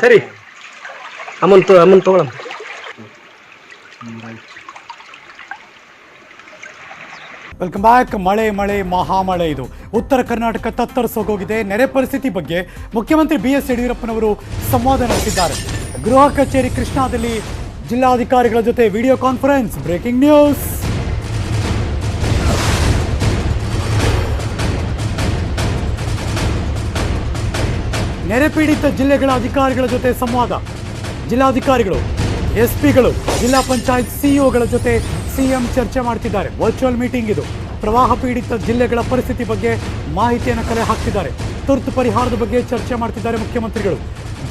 ಸರಿ, ಅಮನ್ ತಗೊಳ. Welcome back. ಮಳೆ ಮಹಾಮಳೆ ಇದು ಉತ್ತರ ಕರ್ನಾಟಕ ತತ್ತರಿಸೋಗೋಗಿದೆ. ನೆರೆ ಪರಿಸ್ಥಿತಿ ಬಗ್ಗೆ ಮುಖ್ಯಮಂತ್ರಿ BS ಯಡಿಯೂರಪ್ಪನವರು ಸಂವಾದ ನಡೆಸಿದ್ದಾರೆ. ಗೃಹ ಕಚೇರಿ ಕೃಷ್ಣಾದಲ್ಲಿ ಜಿಲ್ಲಾಧಿಕಾರಿಗಳ ಜೊತೆ ವಿಡಿಯೋ ಕಾನ್ಫರೆನ್ಸ್. Breaking news. ನೆರೆ ಪೀಡಿತ ಜಿಲ್ಲೆಗಳ ಅಧಿಕಾರಿಗಳ ಜೊತೆ ಸಂವಾದ. ಜಿಲ್ಲಾಧಿಕಾರಿಗಳು, SP ಗಳು, ಜಿಲ್ಲಾ ಪಂಚಾಯತ್ CEOಗಳ ಜೊತೆ CM ಚರ್ಚೆ ಮಾಡ್ತಿದ್ದಾರೆ. ವರ್ಚುವಲ್ ಮೀಟಿಂಗ್ ಇದು. ಪ್ರವಾಹ ಪೀಡಿತ ಜಿಲ್ಲೆಗಳ ಪರಿಸ್ಥಿತಿ ಬಗ್ಗೆ ಮಾಹಿತಿಯನ್ನು ಕಲೆ ಹಾಕ್ತಿದ್ದಾರೆ. ತುರ್ತು ಪರಿಹಾರದ ಬಗ್ಗೆ ಚರ್ಚೆ ಮಾಡ್ತಿದ್ದಾರೆ ಮುಖ್ಯಮಂತ್ರಿಗಳು.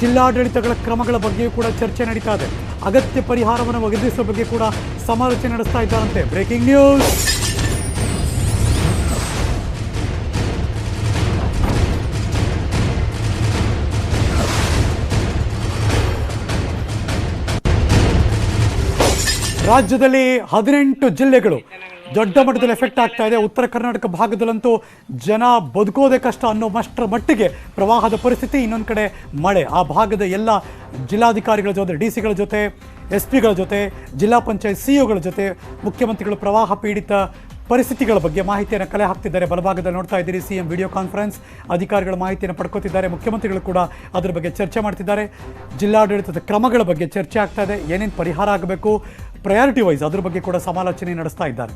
ಜಿಲ್ಲಾಡಳಿತಗಳ ಕ್ರಮಗಳ ಬಗ್ಗೆಯೂ ಕೂಡ ಚರ್ಚೆ ನಡೀತಾ ಇದೆ. ಅಗತ್ಯ ಪರಿಹಾರವನ್ನು ಒದಗಿಸುವ ಬಗ್ಗೆ ಕೂಡ ಸಮಾಲೋಚನೆ ನಡೆಸ್ತಾ ಇದ್ದಾರಂತೆ. Breaking news. ರಾಜ್ಯದಲ್ಲಿ 18 ಜಿಲ್ಲೆಗಳು ದೊಡ್ಡ ಮಟ್ಟದಲ್ಲಿ ಎಫೆಕ್ಟ್ ಆಗ್ತಾ ಇದೆ. ಉತ್ತರ ಕರ್ನಾಟಕ ಭಾಗದಲ್ಲಂತೂ ಜನ ಬದುಕೋದೇ ಕಷ್ಟ ಅನ್ನೋ ಮಟ್ಟಿಗೆ ಪ್ರವಾಹದ ಪರಿಸ್ಥಿತಿ. ಇನ್ನೊಂದು ಕಡೆ ಮಳೆ. ಆ ಭಾಗದ ಎಲ್ಲ ಜಿಲ್ಲಾಧಿಕಾರಿಗಳ ಜೊತೆ, ಡಿ.ಸಿಗಳ ಜೊತೆ, SP ಗಳ ಜೊತೆ, ಜಿಲ್ಲಾ ಪಂಚಾಯತ್ CO ಗಳ ಜೊತೆ ಮುಖ್ಯಮಂತ್ರಿಗಳು ಪ್ರವಾಹ ಪೀಡಿತ ಪರಿಸ್ಥಿತಿಗಳ ಬಗ್ಗೆ ಮಾಹಿತಿಯನ್ನು ಕಲೆ ಹಾಕ್ತಿದ್ದಾರೆ. ಬಲಭಾಗದಲ್ಲಿ ನೋಡ್ತಾ ಇದ್ದೀರಿ, CM ವಿಡಿಯೋ ಕಾನ್ಫರೆನ್ಸ್, ಅಧಿಕಾರಿಗಳ ಮಾಹಿತಿಯನ್ನು ಪಡ್ಕೋತಿದ್ದಾರೆ. ಮುಖ್ಯಮಂತ್ರಿಗಳು ಕೂಡ ಅದರ ಬಗ್ಗೆ ಚರ್ಚೆ ಮಾಡ್ತಿದ್ದಾರೆ. ಜಿಲ್ಲಾಡಳಿತದ ಕ್ರಮಗಳ ಬಗ್ಗೆ ಚರ್ಚೆ ಆಗ್ತಾ ಇದೆ. ಏನೇನು ಪರಿಹಾರ ಆಗಬೇಕು ಪ್ರಯಾರಿಟಿ ವೈಸ್ ಅದ್ರ ಬಗ್ಗೆ ಕೂಡ ಸಮಾಲೋಚನೆ ನಡೆಸ್ತಾ ಇದ್ದಾರೆ.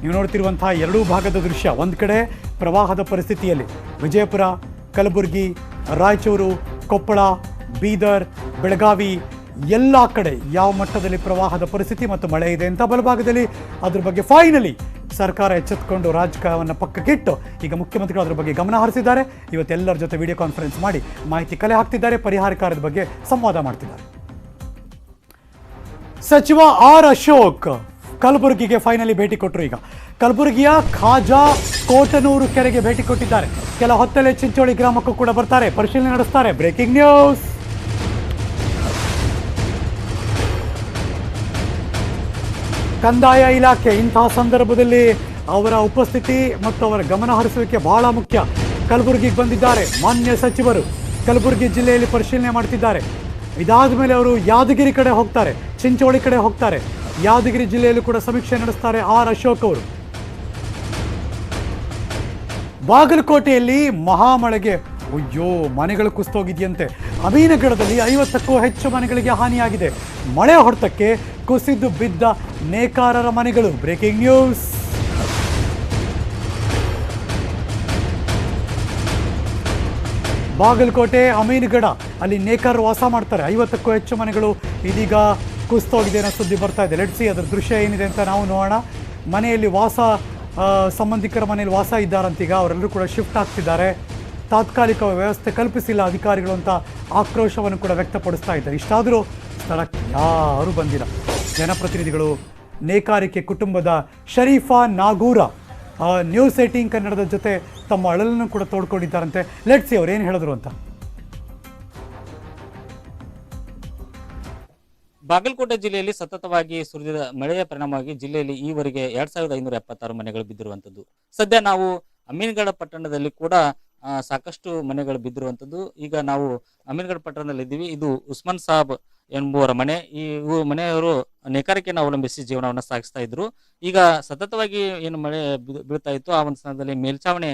ನೀವು ನೋಡ್ತಿರುವಂತಹ ಎರಡೂ ಭಾಗದ ದೃಶ್ಯ. ಒಂದು ಕಡೆ ಪ್ರವಾಹದ ಪರಿಸ್ಥಿತಿಯಲ್ಲಿ ವಿಜಯಪುರ, ಕಲಬುರಗಿ, ರಾಯಚೂರು, ಕೊಪ್ಪಳ, ಬೀದರ್, ಬೆಳಗಾವಿ ಎಲ್ಲ ಕಡೆ ಯಾವ ಮಟ್ಟದಲ್ಲಿ ಪ್ರವಾಹದ ಪರಿಸ್ಥಿತಿ ಮತ್ತು ಮಳೆ ಇದೆ ಅಂತ. ಬಲಭಾಗದಲ್ಲಿ ಅದ್ರ ಬಗ್ಗೆ ಫೈನಲಿ ಸರ್ಕಾರ ಎಚ್ಚೆತ್ತುಕೊಂಡು ರಾಜಕಾರಣವನ್ನು ಪಕ್ಕಕ್ಕಿಟ್ಟು ಈಗ ಮುಖ್ಯಮಂತ್ರಿಗಳು ಅದರ ಬಗ್ಗೆ ಗಮನ ಹರಿಸಿದ್ದಾರೆ. ಇವತ್ತೆಲ್ಲರ ಜೊತೆ ವಿಡಿಯೋ ಕಾನ್ಫರೆನ್ಸ್ ಮಾಡಿ ಮಾಹಿತಿ ಕಲೆ ಹಾಕ್ತಿದ್ದಾರೆ, ಪರಿಹಾರ ಕಾರ್ಯದ ಬಗ್ಗೆ ಸಂವಾದ ಮಾಡ್ತಿದ್ದಾರೆ. ಸಚಿವ ಆರ್ ಅಶೋಕ್ ಕಲಬುರಗಿಗೆ ಫೈನಲಿ ಭೇಟಿ ಕೊಟ್ಟರು. ಈಗ ಕಲಬುರಗಿಯ ಖಾಜಾ ಕೋಟನೂರು ಕೆರೆಗೆ ಭೇಟಿ ಕೊಟ್ಟಿದ್ದಾರೆ. ಕೆಲ ಹೊತ್ತಲ್ಲೇ ಚಿಂಚೋಳಿ ಗ್ರಾಮಕ್ಕೂ ಕೂಡ ಬರ್ತಾರೆ, ಪರಿಶೀಲನೆ ನಡೆಸ್ತಾರೆ. Breaking news. ಕಂದಾಯ ಇಲಾಖೆ ಇಂತಹ ಸಂದರ್ಭದಲ್ಲಿ ಅವರ ಉಪಸ್ಥಿತಿ ಮತ್ತು ಅವರ ಗಮನ ಹರಿಸುವಿಕೆ ಬಹಳ ಮುಖ್ಯ. ಕಲಬುರಗಿಗೆ ಬಂದಿದ್ದಾರೆ ಮಾನ್ಯ ಸಚಿವರು, ಕಲಬುರಗಿ ಜಿಲ್ಲೆಯಲ್ಲಿ ಪರಿಶೀಲನೆ ಮಾಡ್ತಿದ್ದಾರೆ. ಇದಾದ ಮೇಲೆ ಅವರು ಯಾದಗಿರಿ ಕಡೆ ಹೋಗ್ತಾರೆ, ಚಿಂಚೋಳಿ ಕಡೆ ಹೋಗ್ತಾರೆ. ಯಾದಗಿರಿ ಜಿಲ್ಲೆಯಲ್ಲೂ ಕೂಡ ಸಮೀಕ್ಷೆ ನಡೆಸ್ತಾರೆ ಆರ್ ಅಶೋಕ್ ಅವರು. ಬಾಗಲಕೋಟೆಯಲ್ಲಿ ಮಹಾಮಳೆಗೆ ಅಯ್ಯೋ ಮನೆಗಳು ಕುಸಿದೋಗಿದೆಯಂತೆ. ಅಮೀನಗಡದಲ್ಲಿ 50ಕ್ಕೂ ಹೆಚ್ಚು ಮನೆಗಳಿಗೆ ಹಾನಿಯಾಗಿದೆ. ಮಳೆ ಹೊಡೆತಕ್ಕೆ ಕುಸಿದು ಬಿದ್ದ ನೇಕಾರರ ಮನೆಗಳು. Breaking news. ಬಾಗಲಕೋಟೆ, ಅಮೀನಗಡ ಅಲ್ಲಿ ನೇಕಾರರು ವಾಸ ಮಾಡ್ತಾರೆ. 50ಕ್ಕೂ ಹೆಚ್ಚು ಮನೆಗಳು ಇದೀಗ ಕುಸಿದೋಗಿದೆ ಅನ್ನೋ ಸುದ್ದಿ ಬರ್ತಾ ಇದೆ. ಲೆಟ್ಸಿ ಅದರ ದೃಶ್ಯ ಏನಿದೆ ಅಂತ ನಾವು ನೋಡೋಣ. ಮನೆಯಲ್ಲಿ ವಾಸ, ಸಂಬಂಧಿಕರ ಮನೆಯಲ್ಲಿ ವಾಸ ಇದ್ದಾರಂತೀಗ ಅವರೆಲ್ಲರೂ ಕೂಡ ಶಿಫ್ಟ್ ಆಗ್ತಿದ್ದಾರೆ. ತಾತ್ಕಾಲಿಕ ವ್ಯವಸ್ಥೆ ಕಲ್ಪಿಸಿಲ್ಲ ಅಧಿಕಾರಿಗಳು ಅಂತ ಆಕ್ರೋಶವನ್ನು ಕೂಡ ವ್ಯಕ್ತಪಡಿಸ್ತಾ ಇದ್ದಾರೆ. ಇಷ್ಟಾದರೂ ಸ್ಥಳಕ್ಕೆ ಯಾರೂ ಬಂದಿಲ್ಲ. ಜನಪ್ರತಿನಿಧಿಗಳು, ನೇಕಾರಿಕೆ ಕುಟುಂಬದ ಶರೀಫಾ ನಾಗೂರ ನ್ಯೂಸ್ 18 ಕನ್ನಡದ ಜೊತೆ ತಮ್ಮ ಅಳಲನ್ನು ಕೂಡ ತೋಡ್ಕೊಂಡಿದ್ದಾರಂತೆ. ಲೆಟ್ಸಿ ಅವ್ರು ಏನು ಹೇಳಿದ್ರು ಅಂತ. ಬಾಗಲಕೋಟೆ ಜಿಲ್ಲೆಯಲ್ಲಿ ಸತತವಾಗಿ ಸುರಿದ ಮಳೆಯ ಪರಿಣಾಮವಾಗಿ ಜಿಲ್ಲೆಯಲ್ಲಿ ಈವರೆಗೆ 2576 ಮನೆಗಳು ಬಿದ್ದಿರುವಂಥದ್ದು. ಸದ್ಯ ನಾವು ಅಮೀನ್ಗಢ ಪಟ್ಟಣದಲ್ಲಿ ಕೂಡ ಸಾಕಷ್ಟು ಮನೆಗಳು ಬಿದ್ದಿರುವಂಥದ್ದು. ಈಗ ನಾವು ಅಮೀನ್ಗಢ ಪಟ್ಟಣದಲ್ಲಿ ಇದ್ದೀವಿ. ಇದು ಉಸ್ಮಾನ್ ಸಾಬ್ ಎಂಬುವರ ಮನೆ. ಈ ಮನೆಯವರು ನೇಕಾರಿಕೆಯನ್ನು ಅವಲಂಬಿಸಿ ಜೀವನವನ್ನು ಸಾಗಿಸ್ತಾ ಇದ್ರು. ಈಗ ಸತತವಾಗಿ ಏನು ಮಳೆ ಬೀಳ್ತಾ ಇತ್ತು, ಆ ಒಂದು ಸ್ಥಳದಲ್ಲಿ ಮೇಲ್ಛಾವಣಿ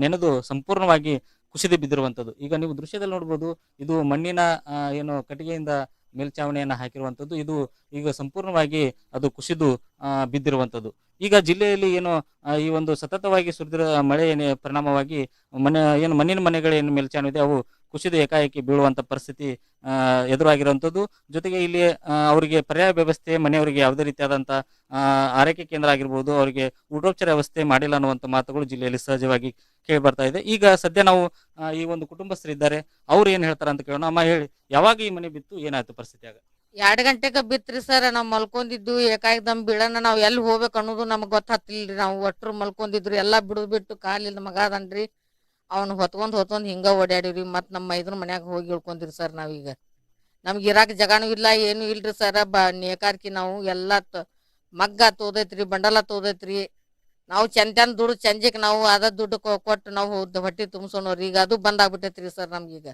ನೆನೆದು ಸಂಪೂರ್ಣವಾಗಿ ಕುಸಿದು ಬಿದ್ದಿರುವಂಥದ್ದು. ಈಗ ನೀವು ದೃಶ್ಯದಲ್ಲಿ ನೋಡ್ಬೋದು, ಇದು ಮಣ್ಣಿನ ಏನು ಕಟ್ಟಿಗೆಯಿಂದ ಮೇಲ್ಛಾವಣಿಯನ್ನು ಹಾಕಿರುವಂಥದ್ದು. ಇದು ಈಗ ಸಂಪೂರ್ಣವಾಗಿ ಅದು ಕುಸಿದು ಬಿದ್ದಿರುವಂಥದ್ದು. ಈಗ ಜಿಲ್ಲೆಯಲ್ಲಿ ಏನು ಈ ಒಂದು ಸತತವಾಗಿ ಸುರಿದಿರೋ ಮಳೆ ಪರಿಣಾಮವಾಗಿ ಮಣ್ಣಿನ ಮನೆಗಳು ಏನು ಮೇಲ್ಛಾವಣಿ ಇದೆ ಅವು ಕುಸಿದು ಏಕಾಏಕಿ ಬೀಳುವಂಥ ಪರಿಸ್ಥಿತಿ ಎದುರಾಗಿರುವಂಥದ್ದು. ಜೊತೆಗೆ ಇಲ್ಲಿ ಅವರಿಗೆ ಪರ್ಯಾಯ ವ್ಯವಸ್ಥೆ, ಮನೆಯವರಿಗೆ ಯಾವುದೇ ರೀತಿಯಾದಂಥ ಆರೈಕೆ ಕೇಂದ್ರ ಆಗಿರ್ಬೋದು, ಅವರಿಗೆ ಊಟೋಪಚಾರ ವ್ಯವಸ್ಥೆ ಮಾಡಿಲ್ಲ ಅನ್ನುವಂಥ ಮಾತುಗಳು ಜಿಲ್ಲೆಯಲ್ಲಿ ಸಹಜವಾಗಿ ಕೇಳಿ ಬರ್ತಾ ಇದೆ. ಈಗ ಸದ್ಯ ನಾವು ಈ ಒಂದು ಕುಟುಂಬಸ್ಥರಿದ್ದಾರೆ, ಅವ್ರು ಏನು ಹೇಳ್ತಾರೆ ಅಂತ ಕೇಳೋಣ. ಅಮ್ಮ ಹೇಳಿ, ಯಾವಾಗ ಈ ಮನೆ ಬಿತ್ತು, ಏನಾಯ್ತು ಪರಿಸ್ಥಿತಿ ಆಗ? 2 ಗಂಟೆಗೆ ಬಿತ್ರಿ ಸರ್. ನಾವು ಮಲ್ಕೊಂಡಿದ್ದು ಏಕಾಏಕದಮ್ ಬೀಳನ. ನಾವು ಎಲ್ಲಿ ಹೋಗ್ಬೇಕು ಅನ್ನೋದು ನಮ್ಗೆ ಗೊತ್ತಾಗ್ತಿಲ್ರಿ. ನಾವು ಒಟ್ಟರು ಮಲ್ಕೊಂಡಿದ್ರು, ಎಲ್ಲ ಬಿಟ್ಟು ಕಾಲಿಲ್ಲ ಮಗ ಅದನ್ರಿ, ಅವ್ನು ಹೊತ್ಕೊಂಡ್ ಹಿಂಗ ಓಡಾಡಿವ್ರಿ. ಮತ್ ನಮ್ಮ ಮೈದ್ರ ಮನ್ಯಾಗ ಹೋಗಿ ಇಳ್ಕೊಂಡಿರಿ ಸರ್. ನಾವೀಗ ನಮ್ಗೆ ಇರಾಕ ಜಗಾನು ಇಲ್ಲ, ಏನು ಇಲ್ರಿ ಸರ್. ನೇಕಾರ್ಕಿ ನಾವು ಎಲ್ಲ ಮಗ್ಗ ತೋದೈತ್ರಿ, ಬಂಡಲ ತೋದೈತ್ರಿ. ನಾವು ಚಂದ ದುಡ್ಡು ಸಂಜೆಗೆ ನಾವು ಅದ ದುಡ್ಡು ಕೊಟ್ಟು ನಾವು ಹೊಟ್ಟಿ ತುಂಬಿಸೋಣವ್ರಿ. ಈಗ ಅದು ಬಂದಾಗ್ಬಿಟ್ಟೈತ್ರಿ ಸರ್. ನಮ್ಗೀಗ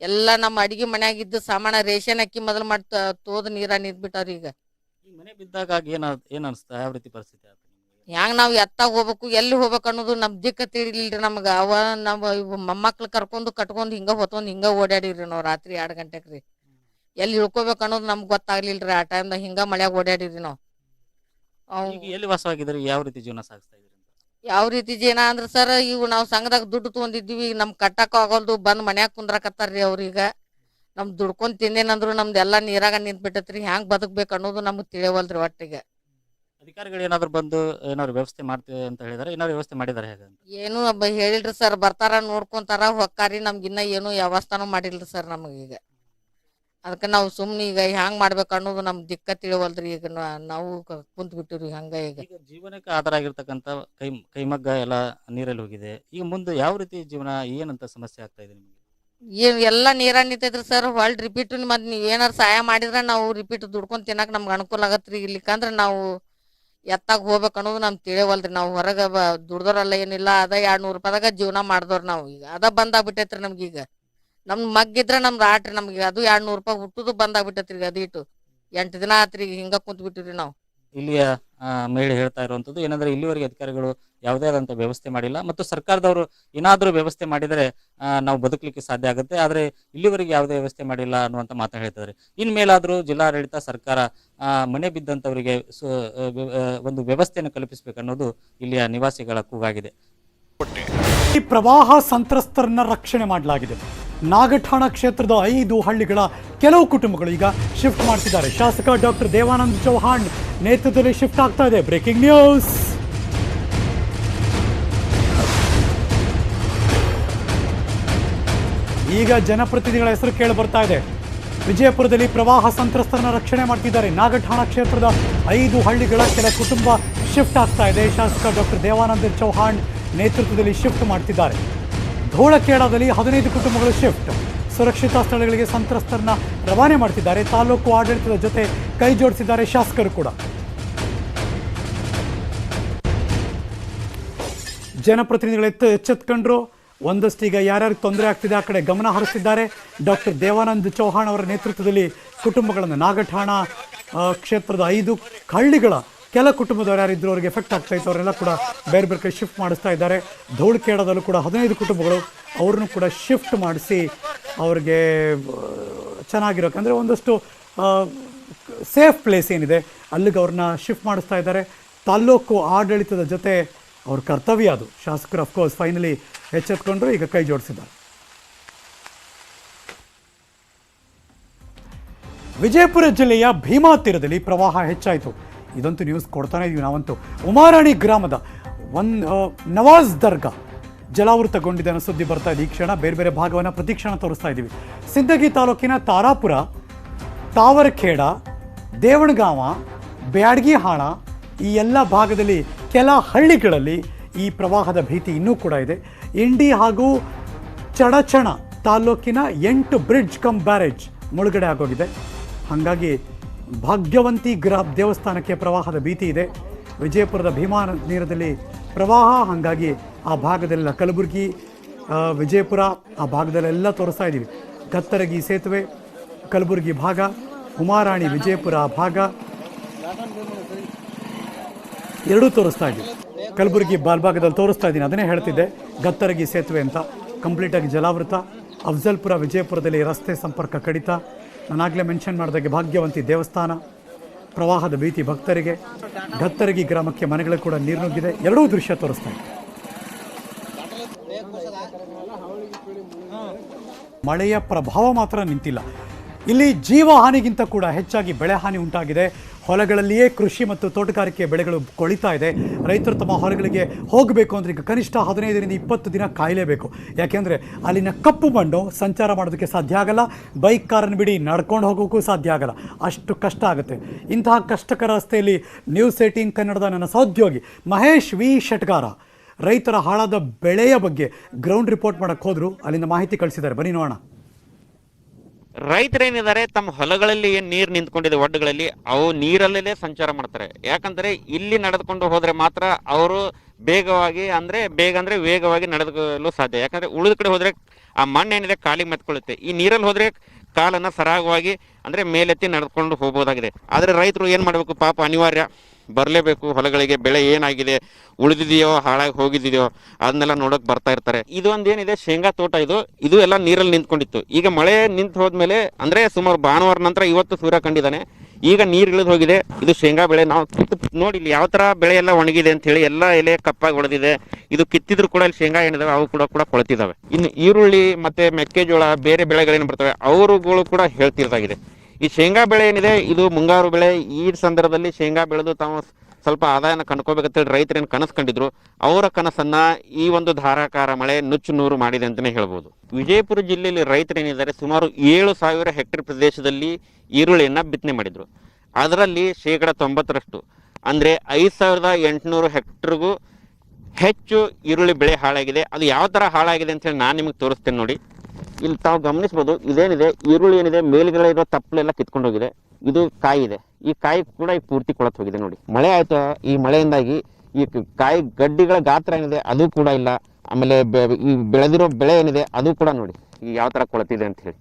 ಎಲ್ಲ ನಮ್ಮ ಅಡಿಗೆ ಮನ್ಯಾಗಿದ್ದು ಸಾಮಾನ ರೇಷನ್ ಅಕ್ಕಿ ಮೊದಲು ಮಾಡಿ ತೋದ್ ನೀರ ನಿಂತ್ಬಿಟ್ಟವ್ರಿ. ಈಗ ಈ ಮನೆ ಬಿದ್ದಾಗ ಏನ್ ಅನ್ಸ್ತಾ, ಯಾವ ರೀತಿ ಪರಿಸ್ಥಿತಿ ಆಯ್ತು? ಹ್ಯಾಂಗ ನಾವ್ ಎತ್ತಾಗ ಹೋಗ್ಬೇಕು, ಎಲ್ಲಿ ಹೋಗ್ಬೇಕು ಅನ್ನೋದು ನಮ್ ದಿಕ್ಕ ತಿಳಿಲಿಲ್ರಿ ನಮ್ಗ. ನಮ್ಮ ಮೊಮ್ಮಕ್ಳು ಕಟ್ಕೊಂಡ್ ಹಿಂಗ ಹೊತ್ಕೊಂಡ್ ಹಿಂಗ ಓಡಾಡಿವ್ರಿ ನಾವ್ ರಾತ್ರಿ 2 ಗಂಟೆಗ್ರಿ. ಎಲ್ಲಿ ಇಳ್ಕೋಬೇಕು ಅನ್ನೋದು ನಮ್ಗೆ ಗೊತ್ತಾಗ್ಲಿಲ್ರಿ. ಆ ಟೈಮ್ದಾಗ ಹಿಂಗ ಮಳ್ಯಾಗ ಓಡಾಡಿವ್ರಿ ನಾವ್. ಎಲ್ಲಿ ವಾಸವಾಗಿದ್ರಿ, ಯಾವ ರೀತಿ ಜೀವನ ಸಾಗಿಸ್ತಾ ಇದ್ರಿ? ಯಾವ ರೀತಿ ಜೀವನ ಅಂದ್ರ ಸರ್, ಇವು ನಾವ್ ಸಂಘದಾಗ ದುಡ್ಡು ತಗೊಂಡಿದ್ವಿ, ನಮ್ ಕಟ್ಟಾಕ ಆಗೋಲ್ದು, ಬಂದ್ ಮನ್ಯಾಗ ಕುಂದ್ರಾಕತ್ತಾರ್ರಿ ಅವ್ರೀಗ. ನಮ್ ದುಡ್ಕೊಂಡ್ ತಿಂದೇನಂದ್ರು ನಮ್ದೆಲ್ಲಾ ನೀರಾಗ ನಿಂತ್ಬಿಟ್ಟತ್ರಿ. ಹ್ಯಾಂಗ್ ಬದುಕ್ಬೇಕು ಅನ್ನೋದು ನಮ್ಗ್ ತಿಳಿಯವಲ್ರಿ ಒಟ್ಟಿಗೆ. ಅಧಿಕಾರಿಗಳು ಏನಾದ್ರು ಬಂದು ಏನಾದ್ರು ವ್ಯವಸ್ಥೆ ಮಾಡ್ತೀವಿ ಅಂತ ಹೇಳಿದಾರೆ, ಏನಾದ್ರು ವ್ಯವಸ್ಥೆ ಮಾಡಿದಾರೆ ಹೇಗೆ? ಏನು ಹೇಳಿಲ್ರಿ ಸರ್. ಬರ್ತಾರ, ನೋಡ್ಕೊಂತಾರ, ಹೊಕ್ಕಾರಿ. ನಮ್ಗಿನ್ನ ಏನು ವ್ಯವಸ್ಥಾನು ಮಾಡಿಲ್ರಿ ಸರ್ ನಮಗೀಗ. ಅದಕ್ಕೆ ನಾವು ಸುಮ್ನೆ ಈಗ ಹ್ಯಾಂಗ್ ಮಾಡ್ಬೇಕು ಅನ್ನೋದು ನಮ್ ದಿಕ್ಕ ತಿಳಿವಲ್ರಿ. ಈಗ ನಾವು ಕುಂತ್ ಬಿಟ್ಟಿವ್ರಿ ಹಂಗ. ಈಗ ಜೀವನಕ್ಕೆ ಆಧಾರ ಆಗಿರ್ತಕ್ಕಂಥ ಕೈಮಗ್ಗ ಎಲ್ಲ ನೀರಲ್ಲಿ ಹೋಗಿದೆ. ಈಗ ಮುಂದೆ ಯಾವ ರೀತಿ ಜೀವನ, ಏನಂತ ಸಮಸ್ಯೆ ಆಗ್ತಾ ಇದೆ ನಿಮಗೆ? ಎಲ್ಲ ನೀರ ನಿಂತೈತ್ರಿ ಸರ್. ಹೊಳ್ ರಿಪೀಟ್ ಮತ್ ನೀವ್ ಏನಾರ ಸಹಾಯ ಮಾಡಿದ್ರ ನಾವು ರಿಪೀಟ್ ದುಡ್ಕೊಂಡ್ ತಿನ್ನಕ್ ನಮ್ಗೆ ಅನುಕೂಲ ಆಗತ್ರಿ. ಇಲ್ಲಿಕಂದ್ರ ನಾವು ಎತ್ತಾಗ ಹೋಗ್ಬೇಕು ಅನ್ನೋದು ನಮ್ಗೆ ತಿಳಿಯವಲ್ರಿ. ನಾವು ಹೊರಗ ದುಡ್ದೋರಲ್ಲ ಏನಿಲ್ಲ, ಅದ 200 ರೂಪಾಯಿದಾಗ ಜೀವನ ಮಾಡ್ದವ್ರ ನಾವು. ಈಗ ಅದ ಬಂದಾಗ್ಬಿಟ್ಟೈತ್ರಿ ನಮ್ಗೀಗ. ನಮ್ ಮಗ್ಗಿದ್ರ ನಮ್ದು ಆಟ್ರಿ, ನಮ್ಗೆ ಅದು 200 ರೂಪಾಯಿ ಹುಟ್ಟುದು ಬಂದಾಗ್ಬಿಟ್ಟೈತ್ರಿ. ಅದಿಟ್ಟು 8 ದಿನ ಆತ್ರಿ ಹಿಂಗ ಕುಂತ್ ಬಿಟ್ಟಿವ್ರಿ ನಾವು. ಇಲ್ಲಿಯ ಮಹಿಳೆ ಹೇಳ್ತಾ ಇರುವಂತದ್ದು ಏನಂದ್ರೆ ಇಲ್ಲಿವರೆಗೆ ಅಧಿಕಾರಿಗಳು ಯಾವುದೇ ಆದಂತ ವ್ಯವಸ್ಥೆ ಮಾಡಿಲ್ಲ, ಮತ್ತು ಸರ್ಕಾರದವರು ಏನಾದ್ರೂ ವ್ಯವಸ್ಥೆ ಮಾಡಿದರೆ ನಾವು ಬದುಕಲಿಕ್ಕೆ ಸಾಧ್ಯ ಆಗುತ್ತೆ. ಆದ್ರೆ ಇಲ್ಲಿವರೆಗೆ ಯಾವುದೇ ವ್ಯವಸ್ಥೆ ಮಾಡಿಲ್ಲ ಅನ್ನುವಂತ ಮಾತನ್ನ ಹೇಳ್ತಿದ್ದಾರೆ. ಇನ್ಮೇಲಾದ್ರೂ ಜಿಲ್ಲಾಡಳಿತ ಸರ್ಕಾರ ಮನೆ ಬಿದ್ದಂತವರಿಗೆ ಒಂದು ವ್ಯವಸ್ಥೆಯನ್ನು ಕಲ್ಪಿಸಬೇಕನ್ನೋದು ಇಲ್ಲಿಯ ನಿವಾಸಿಗಳ ಕೂಗಾಗಿದೆ. ಈ ಪ್ರವಾಹ ಸಂತ್ರಸ್ತರನ್ನ ರಕ್ಷಣೆ ಮಾಡಲಾಗಿದೆ. ನಾಗಠಾಣ ಕ್ಷೇತ್ರದ 5 ಹಳ್ಳಿಗಳ ಕೆಲವು ಕುಟುಂಬಗಳು ಈಗ ಶಿಫ್ಟ್ ಮಾಡ್ತಿದ್ದಾರೆ. ಶಾಸಕ ಡಾಕ್ಟರ್ ದೇವಾನಂದ್ ಚೌಹಾಣ್ ನೇತೃತ್ವದಲ್ಲಿ ಶಿಫ್ಟ್ ಆಗ್ತಾ ಇದೆ. Breaking news. ಈಗ ಜನಪ್ರತಿನಿಧಿಗಳ ಹೆಸರು ಕೇಳಿ ಬರ್ತಾ ಇದೆ. ವಿಜಯಪುರದಲ್ಲಿ ಪ್ರವಾಹ ಸಂತ್ರಸ್ತರನ್ನ ರಕ್ಷಣೆ ಮಾಡ್ತಿದ್ದಾರೆ. ನಾಗಠಾಣ ಕ್ಷೇತ್ರದ 5 ಹಳ್ಳಿಗಳ ಕೆಲ ಕುಟುಂಬ ಶಿಫ್ಟ್ ಆಗ್ತಾ ಇದೆ. ಶಾಸಕ ಡಾಕ್ಟರ್ ದೇವಾನಂದ್ ಚೌಹಾಣ್ ನೇತೃತ್ವದಲ್ಲಿ ಶಿಫ್ಟ್ ಮಾಡ್ತಿದ್ದಾರೆ. ಧೂಳಖೇಡದಲ್ಲಿ 15 ಕುಟುಂಬಗಳು ಶಿಫ್ಟ್. ಸುರಕ್ಷಿತ ಸ್ಥಳಗಳಿಗೆ ಸಂತ್ರಸ್ತರನ್ನ ರವಾನೆ ಮಾಡ್ತಿದ್ದಾರೆ. ತಾಲೂಕು ಆಡಳಿತದ ಜೊತೆ ಕೈ ಜೋಡಿಸಿದ್ದಾರೆ ಶಾಸಕರು ಕೂಡ. ಜನಪ್ರತಿನಿಧಿಗಳು ಎಚ್ಚೆತ್ಕೊಂಡ್ರು. ಒಂದಷ್ಟೀಗ ಯಾರ್ಯಾರಿಗೆ ತೊಂದರೆ ಆಗ್ತಿದೆ ಆ ಕಡೆ ಗಮನ ಹರಿಸಿದ್ದಾರೆ. ಡಾಕ್ಟರ್ ದೇವಾನಂದ್ ಚೌಹಾಣ್ ಅವರ ನೇತೃತ್ವದಲ್ಲಿ ಕುಟುಂಬಗಳನ್ನು ನಾಗಠಾಣ ಕ್ಷೇತ್ರದ 5 ಹಳ್ಳಿಗಳ ಕೆಲ ಕುಟುಂಬದವರು ಯಾರಿದ್ರು ಅವರಿಗೆ ಎಫೆಕ್ಟ್ ಆಗ್ತಾ ಇತ್ತು, ಅವರೆಲ್ಲ ಕೂಡ ಬೇರೆ ಬೇರೆ ಕಡೆ ಶಿಫ್ಟ್ ಮಾಡಿಸ್ತಾ ಇದ್ದಾರೆ. ಧೂಳಖೇಡದಲ್ಲೂ ಕೂಡ 15 ಕುಟುಂಬಗಳು ಅವ್ರನ್ನೂ ಕೂಡ ಶಿಫ್ಟ್ ಮಾಡಿಸಿ ಅವ್ರಿಗೆ ಚೆನ್ನಾಗಿರೋಕಂದರೆ ಒಂದಷ್ಟು ಸೇಫ್ ಪ್ಲೇಸ್ ಏನಿದೆ ಅಲ್ಲಿಗೆ ಅವ್ರನ್ನ ಶಿಫ್ಟ್ ಮಾಡಿಸ್ತಾ ಇದ್ದಾರೆ. ತಾಲ್ಲೂಕು ಆಡಳಿತದ ಜೊತೆ ಅವ್ರ ಕರ್ತವ್ಯ ಅದು. ಶಾಸಕರು ಅಫ್ಕೋರ್ಸ್ ಫೈನಲಿ ಎಚ್ಚೆತ್ಕೊಂಡ್ರು, ಈಗ ಕೈ ಜೋಡಿಸಿದ್ದಾರೆ. ವಿಜಯಪುರ ಜಿಲ್ಲೆಯ ಭೀಮಾ ತೀರದಲ್ಲಿ ಪ್ರವಾಹ ಹೆಚ್ಚಾಯಿತು. ಇದಂತೂ ನ್ಯೂಸ್ ಕೊಡ್ತಾನೆ ಇದೀವಿ ನಾವಂತೂ. ಉಮಾರಾಣಿ ಗ್ರಾಮದ ನವಾಜ್ ದರ್ಗಾ ಜಲಾವೃತಗೊಂಡಿದೆ ಅನ್ನೋ ಸುದ್ದಿ ಬರ್ತಾ ಇದೆ. ಈ ಕ್ಷಣ ಬೇರೆ ಬೇರೆ ಭಾಗವನ್ನು ಪ್ರತಿಕ್ಷಣ ತೋರಿಸ್ತಾ ಇದ್ದೀವಿ. ಸಿಂದಗಿ ತಾಲೂಕಿನ ತಾರಾಪುರ, ತಾವರಖೇಡ, ದೇವಣಗಾಂವ, ಬ್ಯಾಡಗಿಹಾಣ ಈ ಎಲ್ಲ ಭಾಗದಲ್ಲಿ ಕೆಲ ಹಳ್ಳಿಗಳಲ್ಲಿ ಈ ಪ್ರವಾಹದ ಭೀತಿ ಇನ್ನೂ ಕೂಡ ಇದೆ. ಇಂಡಿ ಹಾಗೂ ಚಡಚಣ ತಾಲೂಕಿನ 8 ಬ್ರಿಡ್ಜ್ ಕಮ್ ಬ್ಯಾರೇಜ್ ಮುಳುಗಡೆ ಆಗೋಗಿದೆ. ಹಾಗಾಗಿ ಭಾಗ್ಯವಂತಿ ದೇವಸ್ಥಾನಕ್ಕೆ ಪ್ರವಾಹದ ಭೀತಿ ಇದೆ. ವಿಜಯಪುರದ ಭೀಮಾ ನೀರದಲ್ಲಿ ಪ್ರವಾಹ, ಹಾಗಾಗಿ ಆ ಭಾಗದಲ್ಲೆಲ್ಲ ಕಲಬುರಗಿ, ವಿಜಯಪುರ ಆ ಭಾಗದಲ್ಲೆಲ್ಲ ತೋರಿಸ್ತಾ ಇದ್ದೀವಿ. ಗತ್ತರಗಿ ಸೇತುವೆ, ಕಲಬುರಗಿ ಭಾಗ, ಉಮಾರಾಣಿ ವಿಜಯಪುರ ಆ ಭಾಗ ಎರಡೂ ತೋರಿಸ್ತಾ ಇದ್ದೀವಿ. ಕಲಬುರಗಿ ಬಾಲ್ಭಾಗದಲ್ಲಿ ತೋರಿಸ್ತಾ ಇದ್ದೀನಿ, ಅದನ್ನೇ ಹೇಳ್ತಿದ್ದೆ. ಗತ್ತರಗಿ ಸೇತುವೆ ಅಂತ ಕಂಪ್ಲೀಟಾಗಿ ಜಲಾವೃತ. ಅಫ್ಜಲ್ಪುರ ವಿಜಯಪುರದಲ್ಲಿ ರಸ್ತೆ ಸಂಪರ್ಕ ಕಡಿತ. ನಾನಾಗಲೇ ಮೆನ್ಷನ್ ಮಾಡಿದಾಗೆ ಭಾಗ್ಯವಂತಿ ದೇವಸ್ಥಾನ, ಪ್ರವಾಹದ ಭೀತಿ ಭಕ್ತರಿಗೆ. ಗತ್ತರಗಿ ಗ್ರಾಮಕ್ಕೆ ಮನೆಗಳು ಕೂಡ ನೀರು ನುಗ್ಗಿದೆ. ಎರಡೂ ದೃಶ್ಯ ತೋರಿಸ್ತಾ ಇದೆ. ಮಳೆಯ ಪ್ರಭಾವ ಮಾತ್ರ ನಿಂತಿಲ್ಲ. ಇಲ್ಲಿ ಜೀವ ಹಾನಿಗಿಂತ ಕೂಡ ಹೆಚ್ಚಾಗಿ ಬೆಳೆ ಹಾನಿ ಉಂಟಾಗಿದೆ. ಹೊಲಗಳಲ್ಲಿಯೇ ಕೃಷಿ ಮತ್ತು ತೋಟಗಾರಿಕೆ ಬೆಳೆಗಳು ಕೊಳಿತಾ ಇದೆ. ರೈತರು ತಮ್ಮ ಹೊಲಗಳಿಗೆ ಹೋಗಬೇಕು ಅಂದರೆ ಈಗ ಕನಿಷ್ಠ 15ರಿಂದ 20 ದಿನ ಕಾಯಲೇಬೇಕು. ಯಾಕೆಂದರೆ ಅಲ್ಲಿನ ಕಪ್ಪು ಮಣ್ಣು ಸಂಚಾರ ಮಾಡೋದಕ್ಕೆ ಸಾಧ್ಯ ಆಗಲ್ಲ. ಬೈಕ್ ಕಾರನ್ನು ಬಿಡಿ ನಡ್ಕೊಂಡು ಹೋಗೋಕ್ಕೂ ಸಾಧ್ಯ ಆಗಲ್ಲ, ಅಷ್ಟು ಕಷ್ಟ ಆಗುತ್ತೆ. ಇಂತಹ ಕಷ್ಟಕರ ರಸ್ತೆಯಲ್ಲಿ ನ್ಯೂಸ್ 18 ಕನ್ನಡದ ನನ್ನ ಸಹೋದ್ಯೋಗಿ ಮಹೇಶ್ ವಿ ಶೆಟ್ಗಾರ ರೈತರ ಹಾಳಾದ ಬೆಳೆಯ ಬಗ್ಗೆ ಗ್ರೌಂಡ್ ರಿಪೋರ್ಟ್ ಮಾಡೋಕ್ಕೆ ಹೋದರು. ಅಲ್ಲಿಂದ ಮಾಹಿತಿ ಕಳಿಸಿದ್ದಾರೆ, ಬನ್ನಿ ನೋಡೋಣ. ರೈತರೇನಿದ್ದಾರೆ ತಮ್ಮ ಹೊಲಗಳಲ್ಲಿ ಏನ್ ನೀರು ನಿಂತ್ಕೊಂಡಿದೆ ಒಡ್ಡುಗಳಲ್ಲಿ, ಅವು ನೀರಲ್ಲೇ ಸಂಚಾರ ಮಾಡ್ತಾರೆ. ಯಾಕಂದ್ರೆ ಇಲ್ಲಿ ನಡೆದುಕೊಂಡು ಹೋದ್ರೆ ಮಾತ್ರ ಅವರು ಬೇಗ ವೇಗವಾಗಿ ನಡೆದುಕೊಳ್ಳಲು ಸಾಧ್ಯ. ಯಾಕಂದ್ರೆ ಉಳಿದ ಕಡೆ ಹೋದ್ರೆ ಆ ಮಣ್ಣೇನಿದೆ ಕಾಲಿಗೆ ಮೆತ್ಕೊಳ್ಳುತ್ತೆ. ಈ ನೀರಲ್ಲಿ ಹೋದ್ರೆ ಕಾಲನ್ನ ಸರಾಗವಾಗಿ ಅಂದ್ರೆ ಮೇಲೆತ್ತಿ ನಡೆದುಕೊಂಡು ಹೋಗ್ಬೋದಾಗಿದೆ. ಆದ್ರೆ ರೈತರು ಏನ್ ಮಾಡ್ಬೇಕು, ಪಾಪ ಅನಿವಾರ್ಯ ಬರಲೇಬೇಕು. ಹೊಲಗಳಿಗೆ ಬೆಳೆ ಏನಾಗಿದೆ, ಉಳಿದಿದೆಯೋ ಹಾಳಾಗಿ ಹೋಗಿದೆಯೋ ಅದನ್ನೆಲ್ಲ ನೋಡಕ್ ಬರ್ತಾ ಇರ್ತಾರೆ. ಇದು ಒಂದೇನಿದೆ ಶೇಂಗಾ ತೋಟ, ಇದು ಎಲ್ಲ ನೀರಲ್ಲಿ ನಿಂತ್ಕೊಂಡಿತ್ತು. ಈಗ ಮಳೆ ನಿಂತು ಹೋದ್ಮೇಲೆ ಅಂದ್ರೆ ಸುಮಾರು ಭಾನುವಾರ ನಂತರ ಇವತ್ತು ಸೂರ್ಯ ಕಂಡಿದ್ದಾನೆ. ಈಗ ನೀರು ಇಳಿದು ಹೋಗಿದೆ. ಇದು ಶೇಂಗಾ ಬೆಳೆ. ನಾವು ನೋಡಿ ಇಲ್ಲಿ ಯಾವ ತರ ಬೆಳೆ ಎಲ್ಲ ಒಣಗಿದೆ ಅಂತ ಹೇಳಿ, ಎಲ್ಲ ಎಲೆ ಕಪ್ಪಾಗಿ ಒಡೆದಿದೆ. ಇದು ಕಿತ್ತಿದ್ರು ಕೂಡ ಇಲ್ಲಿ ಶೇಂಗಾ ಏನಿದಾವೆ ಅವು ಕೂಡ ಕೊಳ್ತಿದಾವೆ. ಇನ್ನು ಈರುಳ್ಳಿ ಮತ್ತೆ ಮೆಕ್ಕೆಜೋಳ ಬೇರೆ ಬೆಳೆಗಳೇನು ಬರ್ತವೆ ಅವರುಗಳು ಕೂಡ ಹೇಳ್ತಿರ್ದಾಗಿದೆ. ಈ ಶೇಂಗಾ ಬೆಳೆ ಏನಿದೆ ಇದು ಮುಂಗಾರು ಬೆಳೆ. ಈ ಸಂದರ್ಭದಲ್ಲಿ ಶೇಂಗಾ ಬೆಳೆದು ತಾವು ಸ್ವಲ್ಪ ಆದಾಯನ ಕಂಡ್ಕೋಬೇಕಂತೇಳಿ ರೈತರೇನು ಕನಸು ಕಂಡಿದ್ರು, ಅವರ ಕನಸನ್ನ ಈ ಒಂದು ಧಾರಾಕಾರ ಮಳೆ ನುಚ್ಚು ನೂರು ಮಾಡಿದೆ ಅಂತಾನೆ ಹೇಳ್ಬೋದು. ವಿಜಯಪುರ ಜಿಲ್ಲೆಯಲ್ಲಿ ರೈತರೇನಿದ್ದಾರೆ ಸುಮಾರು 7,000 ಹೆಕ್ಟೇರ್ ಪ್ರದೇಶದಲ್ಲಿ ಈರುಳ್ಳಿಯನ್ನ ಬಿತ್ತನೆ ಮಾಡಿದ್ರು. ಅದರಲ್ಲಿ 90% ಅಂದ್ರೆ 5,800 ಹೆಕ್ಟರ್ಗೂ ಹೆಚ್ಚು ಈರುಳ್ಳಿ ಬೆಳೆ ಹಾಳಾಗಿದೆ. ಅದು ಯಾವ ತರ ಹಾಳಾಗಿದೆ ಅಂತ ಹೇಳಿ ನಾನು ನಿಮಗೆ ತೋರಿಸ್ತೇನೆ ನೋಡಿ. ಇಲ್ಲಿ ತಾವು ಗಮನಿಸಬಹುದು, ಇದೇನಿದೆ ಈರುಳ್ಳಿ ಏನಿದೆ ಮೇಲ್ಗಡೆ ಇರೋ ತಪ್ಪಲೆಲ್ಲ ಕಿತ್ಕೊಂಡು ಹೋಗಿದೆ. ಇದು ಕಾಯಿ ಇದೆ, ಈ ಕಾಯಿ ಕೂಡ ಈ ಪೂರ್ತಿ ಕೊಳತ್ ಹೋಗಿದೆ ನೋಡಿ. ಮಳೆ ಆಯ್ತು, ಈ ಮಳೆಯಿಂದಾಗಿ ಈ ಕಾಯಿ ಗಡ್ಡಿಗಳ ಗಾತ್ರ ಏನಿದೆ ಅದು ಕೂಡ ಇಲ್ಲ. ಆಮೇಲೆ ಈ ಬೆಳೆದಿರೋ ಬೆಳೆ ಏನಿದೆ ಅದು ಕೂಡ ನೋಡಿ ಈ ಯಾವ ತರ ಕೊಳತಿದೆ ಅಂತ ಹೇಳಿ.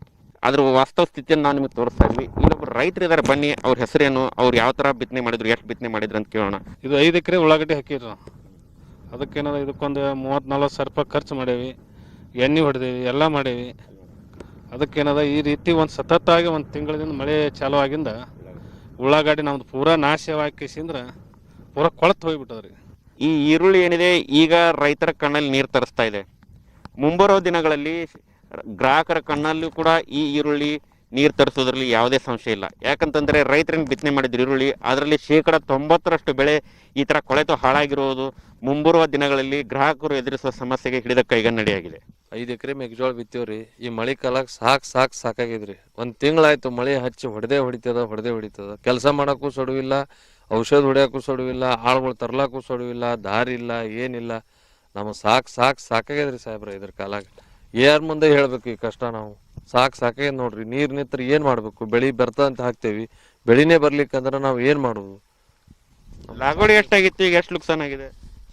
ಅದ್ರ ವಾಸ್ತವ ಸ್ಥಿತಿಯನ್ನು ನಾವು ನಿಮಗೆ ತೋರಿಸ್ತಾ ಇದ್ವಿ. ಇಲ್ಲೊಬ್ರು ರೈತರು ಇದಾರೆ, ಬನ್ನಿ ಅವ್ರ ಹೆಸರೇನು, ಅವ್ರು ಯಾವ ತರ ಬಿತ್ತನೆ ಮಾಡಿದ್ರು, ಎಷ್ಟು ಬಿತ್ತನೆ ಮಾಡಿದ್ರು ಅಂತ ಕೇಳೋಣ. ಇದು 5 ಎಕರೆ ಉಳ್ಳಾಗಡ್ಡಿ ಹಾಕಿದ್ರು. ಅದಕ್ಕೇನದ ಇದಕ್ಕೊಂದು 30-40 ಸಾವಿರ ರೂಪಾಯಿ ಖರ್ಚು ಮಾಡೇವಿ, ಎಣ್ಣೆ ಹೊಡೆದೇವಿ, ಎಲ್ಲ ಮಾಡೇವಿ. ಅದಕ್ಕೇನದ ಈ ರೀತಿ ಒಂದು ಸತತವಾಗಿ 1 ತಿಂಗಳಿಂದ ಮಳೆ ಚಾಲು ಆಗಿಂದ ಉಳ್ಳಾಗಡ್ಡಿ ನಮ್ದು ಪೂರಾ ನಾಶವಾಕಿಸಿಂದ್ರ ಪೂರಾ ಕೊಳತು ಹೋಗ್ಬಿಟ್ಟದ್ರಿ. ಈ ಈರುಳ್ಳಿ ಏನಿದೆ ಈಗ ರೈತರ ಕಣ್ಣಲ್ಲಿ ನೀರು ತರಿಸ್ತಾ ಇದೆ. ಮುಂಬರೋ ದಿನಗಳಲ್ಲಿ ಗ್ರಾಹಕರ ಕಣ್ಣಲ್ಲೂ ಕೂಡ ಈ ಈರುಳ್ಳಿ ನೀರು ತರಿಸೋದ್ರಲ್ಲಿ ಯಾವುದೇ ಸಂಶಯ ಇಲ್ಲ. ಯಾಕಂತಂದ್ರೆ ರೈತರನ್ನು ಬಿತ್ತನೆ ಮಾಡಿದ್ರು ಈರುಳ್ಳಿ, ಅದರಲ್ಲಿ 90% ಬೆಳೆ ಈ ತರ ಕೊಳೆತು ಹಾಳಾಗಿರುವುದು ಮುಂಬರುವ ದಿನಗಳಲ್ಲಿ ಗ್ರಾಹಕರು ಎದುರಿಸುವ ಸಮಸ್ಯೆಗೆ ಹಿಡಿದ ಕೈಗನ್ನಡಿಯಾಗಿದೆ. 5 ಎಕರೆ ಮೆಕ್ಜೋಳ ಬಿತ್ತೀವ್ರಿ. ಈ ಮಳೆ ಕಾಲಕ್ಕೆ ಸಾಕಾಗಿದ್ರಿ. 1 ತಿಂಗಳಾಯ್ತು ಮಳೆ ಹಚ್ಚಿ ಹೊಡೆದೇ ಹೊಡಿತದ. ಕೆಲಸ ಮಾಡಕ್ಕೂ ಸೊಡುವಿಲ್ಲ, ಔಷಧ ಹೊಡ್ಯಾಕೂ ಸೊಡುವಿಲ್ಲ, ಆಳುಗಳು ತರ್ಲಾಕೂ ಸೊಡುವಿಲ್ಲ, ದಾರಿ ಇಲ್ಲ, ಏನಿಲ್ಲ. ನಮಗೆ ಸಾಕಾಗಿದ್ರಿ ಸಾಹೇಬ್ರ. ಇದ್ರ ಕಾಲಾಗ ಯಾರ ಮುಂದೆ ಹೇಳ್ಬೇಕು ಈ ಕಷ್ಟ? ನಾವು ಸಾಕಾಗ್ಯದ ನೋಡ್ರಿ. ನೀರ್ ನಿಂತ್ರ ಏನ್ ಮಾಡ್ಬೇಕು? ಬೆಳಿ ಬರ್ತ ಅಂತ ಹಾಕ್ತೇವಿ, ಬೆಳಿನೇ ಬರ್ಲಿಕ್ಕಂದ್ರ ನಾವು ಏನ್ ಮಾಡುದು? ಲಾಗೋಡಿ ಎಷ್ಟಾಗಿತ್ತು, ಈಗ ಎಷ್ಟು ನುಕ್ಸಾನ್ ಆಗಿದೆ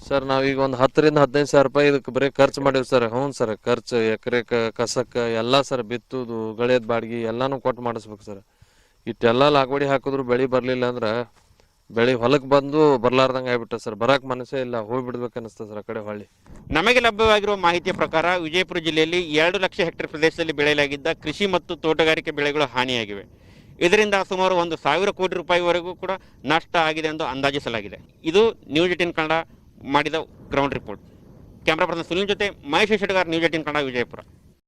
ಸರ್? ನಾವೀಗ ಒಂದು 10-15 ಸಾವಿರ ರೂಪಾಯಿ ಇದಕ್ಕೆ ಬರೀ ಖರ್ಚು ಮಾಡೀವಿ ಸರ್. ಹ್ಞೂ ಸರ್, ಖರ್ಚು ಎಕರೆ ಕಸಕ್ಕ ಎಲ್ಲ ಸರ್, ಬಿತ್ತುದು ಗಳೆದ್ ಬಾಡ್ಗಿ ಎಲ್ಲಾನು ಕೊಟ್ಟು ಮಾಡಿಸ್ಬೇಕು ಸರ್. ಇಟ್ಟೆಲ್ಲ ಲಾಗೋಡಿ ಹಾಕಿದ್ರು ಬೆಳಿ ಬರ್ಲಿಲ್ಲ ಅಂದ್ರ ಬೆಳಿ ಹೊಲಕ್ ಬಂದು ಬರ್ಲಾರ್ದಂಗ ಆಗ್ಬಿಟ್ಟ ಸರ್. ಬರಾಕ್ ಮನಸ್ಸೇ ಇಲ್ಲ, ಹೋಗ್ಬಿಡ್ಬೇಕು ಅನಿಸ್ತದೆ ಸರ್ ಆ ಕಡೆ ಹೊಳ್ಳಿ. ನಮಗೆ ಲಭ್ಯವಾಗಿರುವ ಮಾಹಿತಿಯ ಪ್ರಕಾರ ವಿಜಯಪುರ ಜಿಲ್ಲೆಯಲ್ಲಿ 2 ಲಕ್ಷ ಹೆಕ್ಟೇರ್ ಪ್ರದೇಶದಲ್ಲಿ ಬೆಳೆಯಲಾಗಿದ್ದ ಕೃಷಿ ಮತ್ತು ತೋಟಗಾರಿಕೆ ಬೆಳೆಗಳು ಹಾನಿಯಾಗಿವೆ. ಇದರಿಂದ ಸುಮಾರು 1,000 ಕೋಟಿ ರೂಪಾಯಿವರೆಗೂ ಕೂಡ ನಷ್ಟ ಆಗಿದೆ ಎಂದು ಅಂದಾಜಿಸಲಾಗಿದೆ. ಇದು ನ್ಯೂಸ್ 18 ಕನ್ನಡ ಮಾಡಿದ ground report. Camera person Sunil ಜೊತೆ ಮಹೇಶ್ ಶೆಟ್ಟಗಾರ್, ನ್ಯೂಸ್ 18 ಕನ್ನಡ, ವಿಜಯಪುರ.